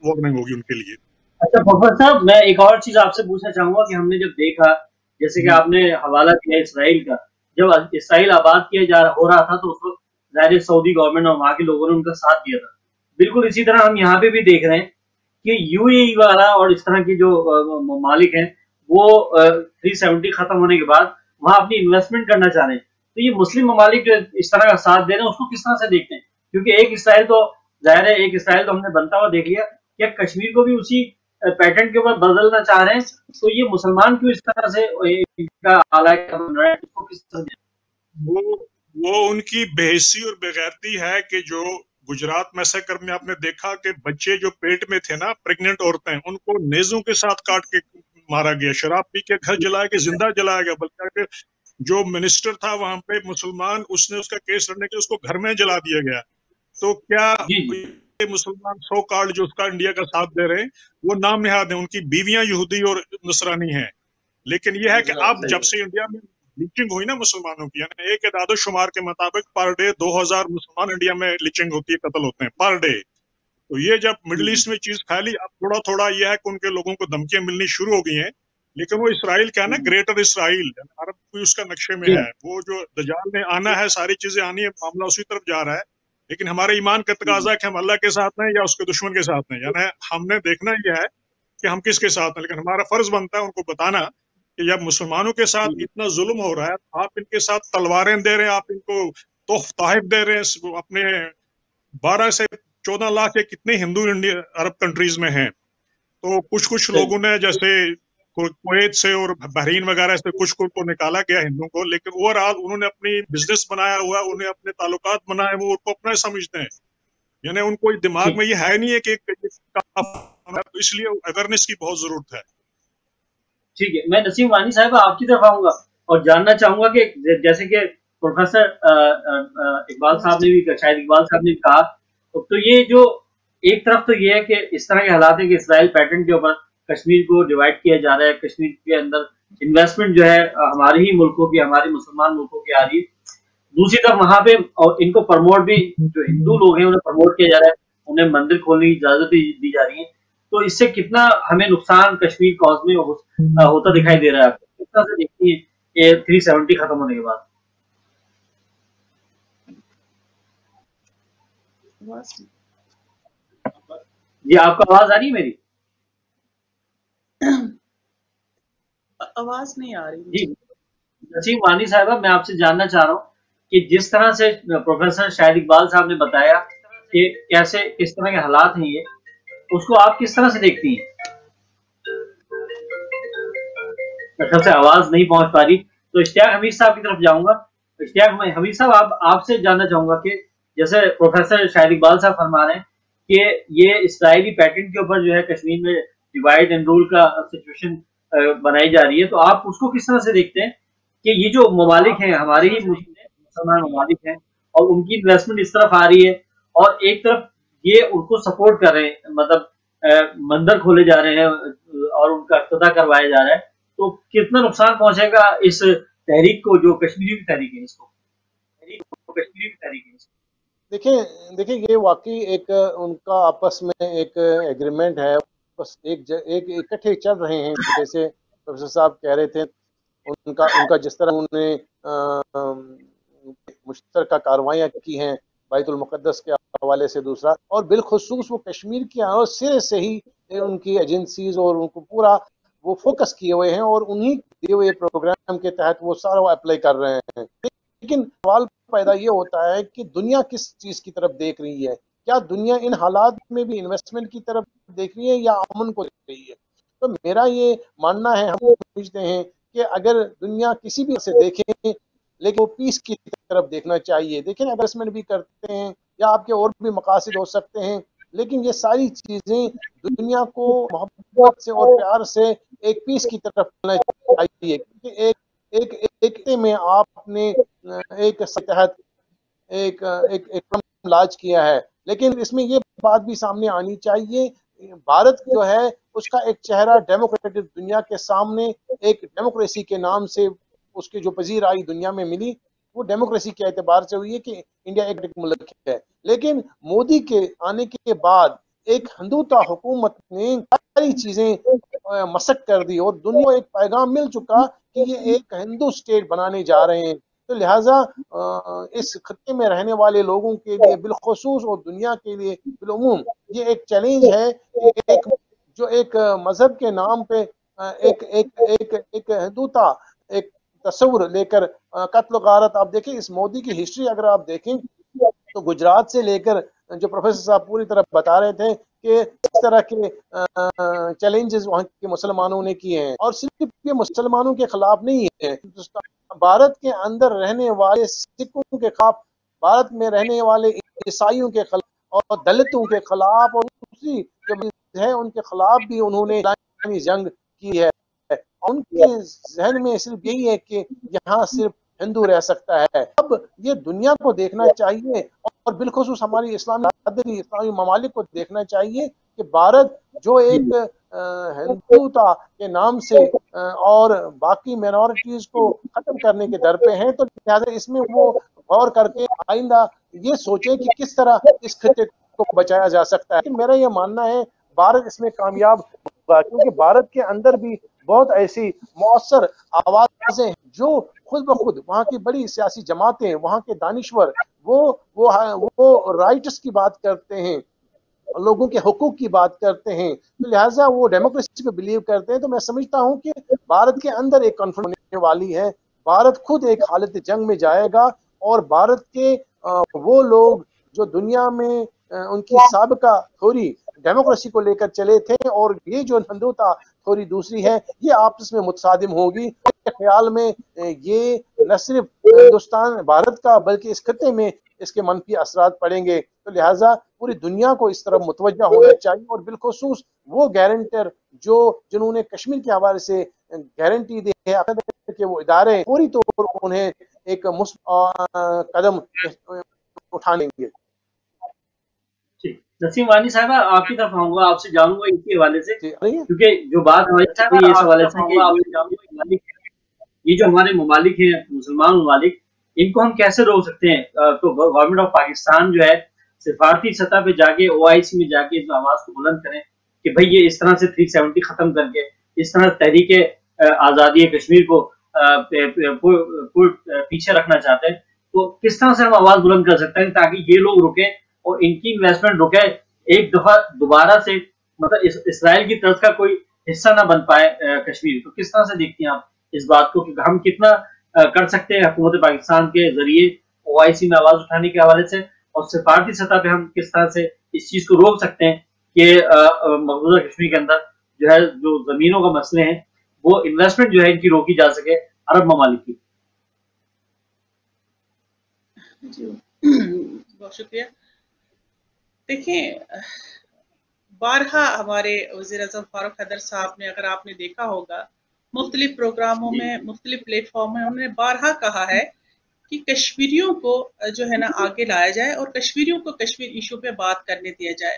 [SPEAKER 3] وارننگ ہوگی ان کے لیے.
[SPEAKER 1] اچھا پروفیسر صاحب، میں ایک اور چیز آپ سے پوچھنا چاہوں گا کہ ہم نے جب دیکھا جیسے کہ آپ نے حوالہ کیا اسرائیل کا، جب اسرائیل آباد کیا ہو رہا تھا تو اس وقت ظاہر سعودی گورنمنٹ اور وہاں کے لوگوں نے ان کا ساتھ دیا تھا. بالکل اسی طرح ہم یہاں پہ بھی دیکھ رہے ہیں کہ یو اے ای والا اور اس طرح کی جو ممالک ہیں وہ 370 ختم ہونے کے بعد وہاں اپنی انویسٹمنٹ کرنا چاہ رہے ہیں. تو یہ مسلم ممالک جو اس طرح کا ساتھ دے رہے ہیں اس کو کس طرح سے دیکھتے ہیں؟ کیونکہ ایک اسرائیل تو ظاہر ہے، ایک اسرائیل تو ہم نے بنتا ہوا دیکھ لیا، کیا کشمیر کو بھی اسی پیٹرن کے اوپر بدلنا چاہ رہے ہیں؟ تو یہ مسلمان کیوں اس طرح سے
[SPEAKER 3] وہ ان کی بےحسی اور بےغیرتی ہے کہ جو گجرات میسیکر میں آپ نے دیکھا کہ بچے جو پیٹ میں تھے نا، پریگننٹ عورتیں، ان کو نیزوں کے ساتھ کاٹ کے مارا گیا، شراب پی کے گھر جلایا کے زندہ جلایا گیا. بلکہ جو منسٹر تھا وہاں پہ مسلمان، اس نے اس کا کیس لڑنے کے اس کو گھر میں جلا دیا گیا. تو کیا مسلمان سو کارڈ جو اس کا انڈیا کا ساتھ دے رہے ہیں وہ نام نہاد ہیں، ان کی بیویاں یہودی اور نصرانی ہیں. لیکن یہ ہے کہ اب جب سے انڈیا میں لنچنگ ہوئی نا مسلمانوں کی، یعنی ایک اعداد و شمار کے مطابق پر ڈے 2000 مسلمان انڈیا میں لنچنگ ہوتی ہے، قتل ہوتے ہیں پر ڈے. تو یہ جب مڈل ایسٹ میں چیز پھیلی، اب تھوڑا تھوڑا یہ ہے کہ ان کے لوگوں کو دھمکیاں ملنی شروع ہو گئی ہیں. لیکن وہ اسرائیل کیا ہے نا، گریٹر اسرائیل، عرب بھی اس کا نقشے میں ہے. وہ جو دجال نے آنا ہے، ساری چیزیں آنی ہے، معاملہ اسی طرف جا رہا ہے. لیکن ہمارے ایمان کا تقاضا ہے کہ ہم اللہ کے ساتھ ہیں یا اس کے دشمن کے ساتھ ہیں. یعنی ہم نے دیکھنا یہ ہے کہ ہم کس کے ساتھ ہیں. لیکن ہمارا فرض بنتا ہے ان کو بتانا کہ جب مسلمانوں کے ساتھ اتنا ظلم ہو رہا ہے، آپ ان کے ساتھ تلواریں دے رہے ہیں، آپ ان کو تحائف دے رہے ہیں. اپنے 12 سے 14 لاکھ کے کتنے ہندو عرب کنٹریز میں ہیں. تو کچھ لوگوں نے جیسے کویت سے اور بحرین وغیرہ سے کچھ کو نکالا گیا ہندوؤں کو، لیکن اوور آل انہوں نے اپنی بزنس بنایا ہوا ہے، انہیں اپنے تعلقات بنائے، وہ ان کو اپنا سمجھتے ہیں. یعنی ان کو دماغ میں یہ ہے نہیں ہے کہ اس لیے اویئرنیس کی بہت ضرورت ہے.
[SPEAKER 1] ٹھیک ہے، میں نسیم وانی صاحب آپ کی طرف آؤں گا اور جاننا چاہوں گا کہ جیسے کہ پروفیسر اقبال صاحب نے بھی، شاید اقبال صاحب نے بھی کہا، تو یہ جو ایک طرف تو یہ ہے کہ اس طرح کے حالات ہیں کہ اسرائیل پیٹرن کے اوپر کشمیر کو ڈیوائڈ کیا جا رہا ہے، کشمیر کے اندر انویسٹمنٹ جو ہے ہمارے ہی ملکوں کی، ہمارے مسلمان ملکوں کی آ رہی ہے. دوسری طرف وہاں پہ ان کو پروموٹ بھی، جو ہندو لوگ ہیں انہیں پروموٹ کیا جا رہا ہے، انہیں مندر کھولنے کی اجازت دی جا رہی ہے. تو اس سے کتنا ہمیں نقصان کشمیر کاز میں ہوتا دکھائی دے رہا ہے؟ آپ کو کس طرح سے دیکھتی ہیں یہ 370 ختم ہونے کے بعد؟ جی آپ کو آواز آ رہی ہے میری؟
[SPEAKER 2] آواز نہیں آ رہی
[SPEAKER 1] جی نسیم وانی صاحبہ، میں آپ سے جاننا چاہ رہا ہوں کہ جس طرح سے پروفیسر شاہد اقبال صاحب نے بتایا کہ کیسے کس طرح کے حالات ہیں یہ، اس کو آپ کس طرح سے دیکھتی ہیں؟ خیال سے آواز نہیں پہنچ پا رہی، تو اشتیاق حمید صاحب کی طرف جاؤں گا۔ اشتیاق حمید صاحب، آپ سے جاننا چاہوں گا کہ جیسے پروفیسر شاہد اقبال صاحب فرما رہے ہیں کہ یہ اسرائیلی پیٹرن کے اوپر جو ہے کشمیر میں ڈیوائڈ اینڈ رول کا سچویشن بنائی جا رہی ہے، تو آپ اس کو کس طرح سے دیکھتے ہیں کہ یہ جو ممالک ہیں ہمارے ہی مسلمان ممالک ہیں اور ان کی انویسٹمنٹ اس طرف آ رہی ہے اور ایک طرف یہ ان کو سپورٹ کر رہے ہیں، مطلب مندر کھولے جا رہے ہیں اور ان کا افتتاح کروایا جا رہا ہے، تو کتنا نقصان پہنچے گا اس تحریک کو جو کشمیری تحریک ہے، اس کو کشمیری تحریک ہے؟
[SPEAKER 4] دیکھیں یہ واقعی ایک ان کا آپس میں ایک ایگریمنٹ ہے، بس ایک اکٹھے چل رہے ہیں، جیسے پروفیسر صاحب کہہ رہے تھے ان کا جس طرح انہوں نے مشترکہ کاروائیاں کی ہیں بیت المقدس کے حوالے سے دوسرا، اور بالخصوص وہ کشمیر کی سرے سے ہی ان کی ایجنسیز اور ان کو پورا وہ فوکس کیے ہوئے ہیں اور انہی دیے ہوئے پروگرام کے تحت وہ سارا وہ اپلائی کر رہے ہیں۔ لیکن سوال پیدا یہ ہوتا ہے کہ دنیا کس چیز کی طرف دیکھ رہی ہے؟ کیا دنیا ان حالات میں بھی انویسٹمنٹ کی طرف دیکھ رہی ہے یا امن کو دیکھ رہی ہے؟ تو میرا یہ ماننا ہے، ہم سمجھتے ہیں کہ اگر دنیا کسی بھی سے دیکھیں لیکن وہ پیس کی طرف دیکھنا چاہیے۔ دیکھیں انویسٹمنٹ بھی کرتے ہیں یا آپ کے اور بھی مقاصد ہو سکتے ہیں، لیکن یہ ساری چیزیں دنیا کو محبت سے اور پیار سے ایک پیس کی طرف چلنا چاہیے، کیونکہ ایک میں آپ نے ایک تحت ایک لاج کیا ہے، لیکن اس میں یہ بات بھی سامنے آنی چاہیے، بھارت جو ہے اس کا ایک چہرہ ڈیموکریٹک دنیا کے سامنے ایک ڈیموکریسی کے نام سے اس کی جو پذیرائی دنیا میں ملی وہ ڈیموکریسی کے اعتبار سے ہوئی ہے کہ انڈیا ایک ملک ہے، لیکن مودی کے آنے کے بعد ایک ہندوتا حکومت نے ساری چیزیں مسک کر دی اور دنیا کو ایک پیغام مل چکا کہ یہ ایک ہندو اسٹیٹ بنانے جا رہے ہیں، تو لہٰذا اس خطے میں رہنے والے لوگوں کے لیے بالخصوص اور دنیا کے لیے بالعموم یہ ایک چیلنج ہے کہ ایک مذہب کے نام پہ ایک ہندوتا ایک تصور لے کر قتل و غارت، آپ دیکھیں اس مودی کی ہسٹری اگر آپ دیکھیں تو گجرات سے لے کر جو پروفیسر صاحب پوری طرح بتا رہے تھے کہ اس طرح کے چیلنجز وہاں کے مسلمانوں نے کیے ہیں، اور صرف یہ مسلمانوں کے خلاف نہیں ہے، بھارت کے اندر رہنے والے سکھوں کے خلاف، بھارت میں رہنے والے عیسائیوں کے خلاف اور دلتوں کے خلاف اور دوسری جو ہے ان کے خلاف بھی انہوں نے جنگ کی ہے۔ ان کے ذہن میں صرف یہی ہے کہ یہاں صرف ہندو رہ سکتا ہے۔ اب یہ دنیا کو دیکھنا چاہیے اور بالخصوص ہماری اسلامی ممالک کو دیکھنا چاہیے کہ بھارت جو ایک ہندوتا کے نام سے اور باقی مینورٹیز کو ختم کرنے کے در پہ ہیں، تو لہٰذا اس میں وہ غور کر کے آئندہ یہ سوچیں کہ کس طرح اس خطے کو بچایا جا سکتا ہے۔ لیکن میرا یہ ماننا ہے بھارت اس میں کامیاب ہوگا، کیونکہ بھارت کے اندر بھی بہت ایسی مؤثر آوازیں ہیں جو خود بخود وہاں کی بڑی سیاسی جماعتیں، وہاں کے دانشور وہ رائٹس کی بات کرتے ہیں، لوگوں کے حقوق کی بات کرتے ہیں، تو لہٰذا وہ ڈیموکریسی پہ بلیو کرتے ہیں۔ تو میں سمجھتا ہوں کہ بھارت کے اندر ایک کانفرنس ہونے والی ہے، بھارت خود ایک حالت جنگ میں جائے گا اور بھارت کے وہ لوگ جو دنیا میں ان کی سابقہ تھوری ڈیموکریسی کو لے کر چلے تھے اور یہ جو ہندوتا تھوری دوسری ہے، یہ آپس میں متصادم ہوگی۔ میرے خیال میں یہ نہ صرف ہندوستان بھارت کا بلکہ اس خطے میں اس کے منفی اثرات پڑیں گے، تو لہٰذا پوری دنیا کو اس طرف متوجہ ہونا چاہیے اور بالخصوص وہ گارنٹر جنہوں نے کشمیر کے حوالے سے گارنٹی دی ہے کہ وہ ادارے پوری طور پر انہیں ایک قدم اٹھانے گے۔
[SPEAKER 1] نسیم وانی صاحبہ، آپ کی طرف آؤں گا، آپ سے جانوں گا اس کے حوالے سے، کیونکہ جو بات ہماری اس حوالے سے کہ یہ جو ہمارے ممالک ہیں مسلمان ممالک، ان کو ہم کیسے روک سکتے ہیں؟ تو گورنمنٹ آف پاکستان جو ہے سفارتی سطح پہ جا کے OIC میں جا کے اس آواز کو بلند کریں کہ بھئی یہ اس طرح سے 370 ختم کر کے اس طرح تحریک آزادی کشمیر کو پیچھے رکھنا چاہتے ہیں، تو کس طرح سے ہم آواز بلند کر سکتے ہیں تاکہ یہ لوگ رکیں اور ان کی انویسٹمنٹ رکے، ایک دفعہ دوبارہ سے مطلب اسرائیل کی طرف کا کوئی حصہ نہ بن پائے کشمیر. تو کس طرح سے دیکھتی ہیں آپ اس بات کو کہ ہم کتنا کر سکتے ہیں حکومت پاکستان کے ذریعے OIC میں آواز اٹھانے کے حوالے سے, اور سفارتی سطح پہ ہم کس طرح سے اس چیز کو روک سکتے ہیں کہ مقبوضہ کشمیر کے اندر جو ہے جو زمینوں کا مسئلے ہیں وہ انویسٹمنٹ جو ہے ان کی روکی جا سکے عرب ممالک کی.
[SPEAKER 2] جی بہت شکریہ. دیکھیں بارہا ہمارے وزیر اعظم فاروق حیدر صاحب نے, اگر آپ نے دیکھا ہوگا مختلف پروگراموں میں, مختلف پلیٹ فارم میں, انہوں نے بارہا کہا ہے کہ کشمیریوں کو جو ہے نا آگے لایا جائے اور کشمیریوں کو کشمیر ایشو پہ بات کرنے دیا جائے.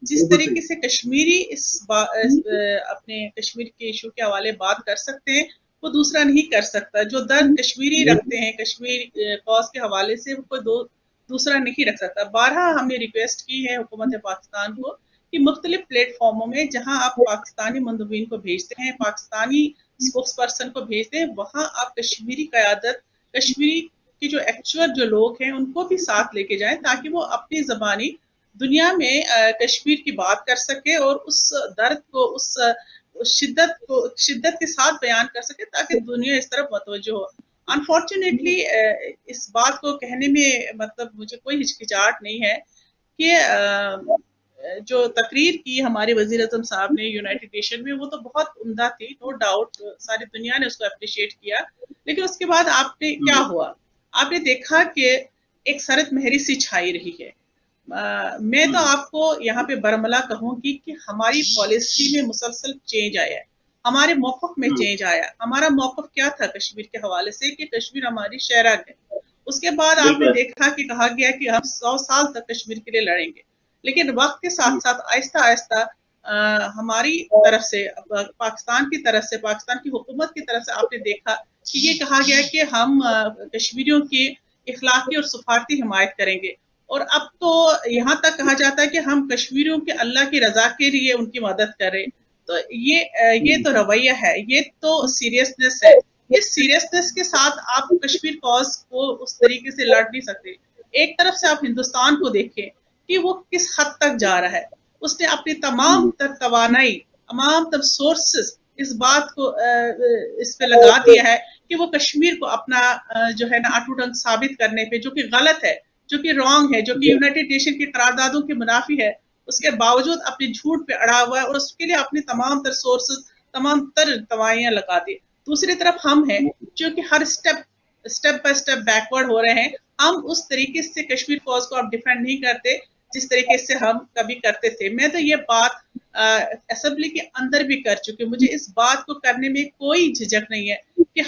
[SPEAKER 2] جس طریقے سے کشمیری اپنے کشمیر کے ایشو کے حوالے بات کر سکتے ہیں وہ دوسرا نہیں کر سکتا. جو درد کشمیری رکھتے ہیں کشمیر کاز کے حوالے سے وہ کوئی دوسرا نہیں رکھ سکتا. بارہا ہم نے ریکویسٹ کی ہے حکومت پاکستان کو کہ مختلف پلیٹ فارموں میں جہاں آپ پاکستانی مندوبین کو بھیجتے ہیں, پاکستانی اسپوکس پرسن کو بھیجتے ہیں, وہاں آپ کشمیری قیادت, کشمیری کی جو ایکچوئل جو لوگ ہیں ان کو بھی ساتھ لے کے جائیں تاکہ وہ اپنی زبانی دنیا میں کشمیر کی بات کر سکے اور اس درد کو, اس شدت کے ساتھ بیان کر سکے تاکہ دنیا اس طرف متوجہ ہو. انفارچونیٹلی اس بات کو کہنے میں مطلب مجھے کوئی ہچکچاہٹ نہیں ہے کہ جو تقریر کی ہمارے وزیر اعظم صاحب نے یونائٹڈ نیشن میں وہ تو بہت عمدہ تھی, نو ڈاؤٹ ساری دنیا نے اس کو اپریشیٹ کیا. لیکن اس کے بعد آپ نے کیا ہوا, آپ نے دیکھا کہ ایک سرد مہری سی چھائی رہی ہے. میں تو آپ کو یہاں پہ برملا کہوں گی کہ ہماری پالیسی میں مسلسل چینج آیا ہے, ہمارے موقف میں چینج آیا. ہمارا موقف کیا تھا کشمیر کے حوالے سے کہ کشمیر ہماری شہراہ ہے. اس کے بعد آپ نے دیکھا کہ کہا گیا کہ ہم 100 سال تک کشمیر کے لیے لڑیں گے. لیکن وقت کے ساتھ ساتھ آہستہ آہستہ ہماری طرف سے, پاکستان کی طرف سے, پاکستان کی حکومت کی طرف سے آپ نے دیکھا کہ یہ کہا گیا کہ ہم کشمیریوں کی اخلاقی اور سفارتی حمایت کریں گے. اور اب تو یہاں تک کہا جاتا ہے کہ ہم کشمیریوں کے اللہ کی رضا کے لیے ان کی مدد کریں. تو یہ تو رویہ ہے, یہ تو سیریسنس ہے. اس سیریسنس کے ساتھ آپ کشمیر کاز کو اس طریقے سے لڑ نہیں سکتے. ایک طرف سے آپ ہندوستان کو دیکھیں کہ وہ کس حد تک جا رہا ہے. اس نے اپنی تمام تر توانائی, تمام تر سورسز اس بات کو اس پہ لگا دیا ہے کہ وہ کشمیر کو اپنا جو ہے نا اٹوٹنگ ثابت کرنے پہ, جو کہ غلط ہے, جو کہ رانگ ہے, جو کہ یونائٹڈ نیشن کی قراردادوں کے منافی ہے, اس کے باوجود اپنے جھوٹ پہ اڑا ہوا ہے اور اس کے لیے اپنی تمام تر سورسز, تمام تر توانائیاں لگا دی. دوسری طرف ہم ہیں جو کہ ہر اسٹیپ بائی اسٹیپ بیکورڈ ہو رہے ہیں. ہم اس طریقے سے کشمیر کاز کو اب ڈیفینڈ نہیں کرتے جس طریقے سے ہم کبھی کرتے تھے. میں تو یہ بات اسمبلی کے اندر بھی کر چکی, مجھے اس بات کو کرنے میں کوئی جھجک نہیں ہے کہ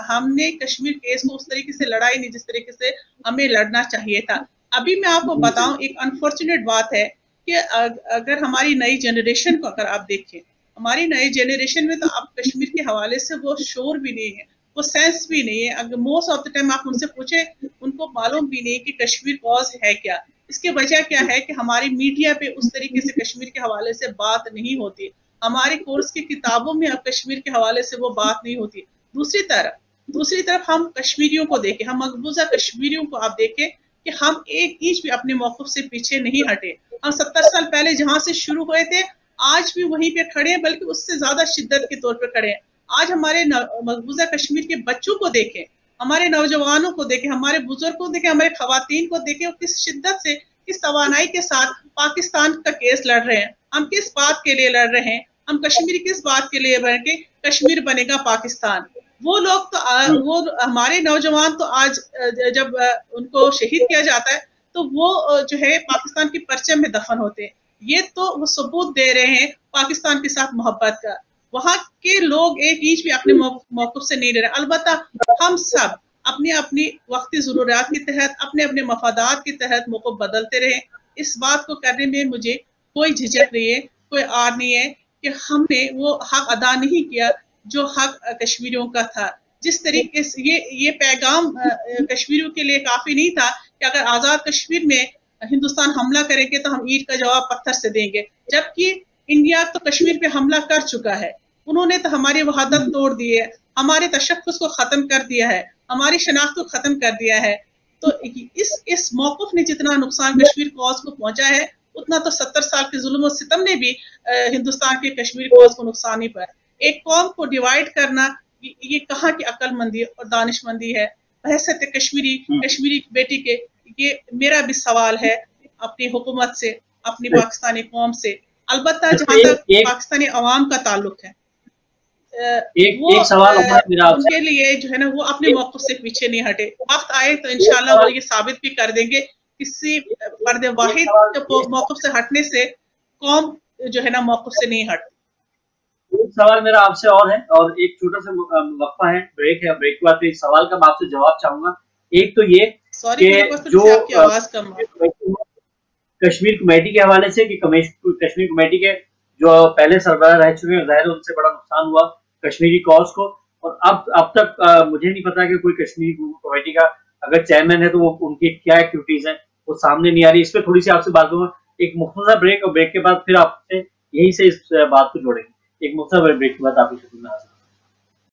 [SPEAKER 2] ہم نے کشمیر کیس کو اس طریقے سے لڑائی نہیں جس طریقے سے ہمیں لڑنا چاہیے تھا. ابھی میں آپ کو بتاؤں, ایک انفارچونیٹ بات ہے کہ اگر ہماری نئی جنریشن کو اگر آپ دیکھیں, ہماری نئی جنریشن میں تو اب کشمیر کے حوالے سے وہ شعور بھی نہیں ہے, وہ سینس بھی نہیں ہے. اگر موسٹ آف دا ٹائم آپ ان سے پوچھیں ان کو معلوم بھی نہیں کہ کشمیر کاز ہے کیا. اس کی وجہ کیا ہے کہ ہماری میڈیا پہ اس طریقے سے کشمیر کے حوالے سے بات نہیں ہوتی. ہمارے کورس کی کتابوں میں اب کشمیر کے حوالے سے وہ بات نہیں ہوتی. دوسری طرف ہم کشمیریوں کو دیکھیں, ہم مقبوضہ کشمیریوں کو آپ دیکھیں کہ ہم ایک بھی اپنے موقف سے پیچھے نہیں ہٹے. ہم 70 سال پہلے جہاں سے شروع ہوئے تھے آج بھی وہیں پہ کھڑے ہیں, بلکہ اس سے زیادہ شدت کے طور پہ کھڑے ہیں. آج ہمارے مقبوضہ کشمیر کے بچوں کو دیکھیں, ہمارے نوجوانوں کو دیکھیں, ہمارے بزرگوں کو دیکھیں, ہمارے خواتین کو دیکھیں, اور کس شدت سے, کس توانائی کے ساتھ پاکستان کا کیس لڑ رہے ہیں. ہم کس بات کے لیے لڑ رہے ہیں, ہم کشمیر کس بات کے لیے بڑھ کے کشمیر بنے گا پاکستان. وہ لوگ تو وہ ہمارے نوجوان تو آج جب ان کو شہید کیا جاتا ہے تو وہ جو ہے پاکستان کی پرچم میں دفن ہوتے ہیں. یہ تو وہ ثبوت دے رہے ہیں پاکستان کے ساتھ محبت کا. وہاں کے لوگ ایک انچ بھی اپنے موقف سے نہیں لے رہے. البتہ ہم سب اپنی اپنی وقتی ضروریات کے تحت, اپنے اپنے مفادات کے تحت موقف بدلتے رہے. اس بات کو کرنے میں مجھے کوئی جھجک نہیں ہے, کوئی آر نہیں ہے کہ ہم نے وہ حق ادا نہیں کیا جو حق کشمیریوں کا تھا. جس طریقے سے یہ پیغام کشمیریوں کے لیے کافی نہیں تھا کہ اگر آزاد کشمیر میں ہندوستان حملہ کرے گے تو ہم اینٹ کا جواب پتھر سے دیں گے, جبکہ انڈیا تو کشمیر پہ حملہ کر چکا ہے. انہوں نے تو ہماری وحدت توڑ دی ہے, ہمارے تشخص کو ختم کر دیا ہے, ہماری شناخت کو ختم کر دیا ہے. تو اس موقف نے جتنا نقصان کشمیر کاز کو پہنچا ہے उतना तो 70 साल के जुल्म और सितम ने भी हिंदुस्तान के कश्मीरी कौम को नुकसान नहीं पाया। एक कौम को डिवाइड करना ये कहाँ की अक्लमंदी और दानिशमंदी है। बहसत कश्मीरी बेटी के ये मेरा भी सवाल है अपनी हुकूमत से, अपनी पाकिस्तानी कौम से, अलबत्ता जहाँ तक पाकिस्तानी अवाम का ताल्लुक है।
[SPEAKER 1] एक सवाल
[SPEAKER 2] उनके लिए जो है ना वो अपने मौक़िफ़ से पीछे नहीं हटे। वक्त आए तो इंशाल्लाह वो ये साबित भी कर देंगे किसी फर्द वाहिद मौक़िफ़ से हटने से कौम जो है ना मौक़िफ़ से नहीं हटती।
[SPEAKER 1] एक सवाल मेरा आपसे और है, और एक छोटा सा वक्फा है, ब्रेक है, ब्रेक के बाद इस सवाल का मैं आपसे जवाब चाहूंगा। एक तो ये
[SPEAKER 2] जो आपकी आवाज कम है
[SPEAKER 1] कश्मीर कमेटी के हवाले से कि कश्मीर कमेटी के जो पहले सरबराह रह चुके हैं, ज़ाहिर उनसे बड़ा नुकसान हुआ कश्मीरी कॉज को, और अब तक मुझे नहीं पता कि कोई कश्मीरी कमेटी का अगर चेयरमैन है तो वो उनकी क्या एक्टिविटीज हैं वो सामने नहीं आ रही। इस पर थोड़ी सी आपसे बात करूंगा। एक मुख्तसर ब्रेक, और ब्रेक के बाद फिर आपसे यहीं से इस बात को जोड़ेंगे। एक मुख्तसर ब्रेक के बाद आपकी खिदमत में हाजिर।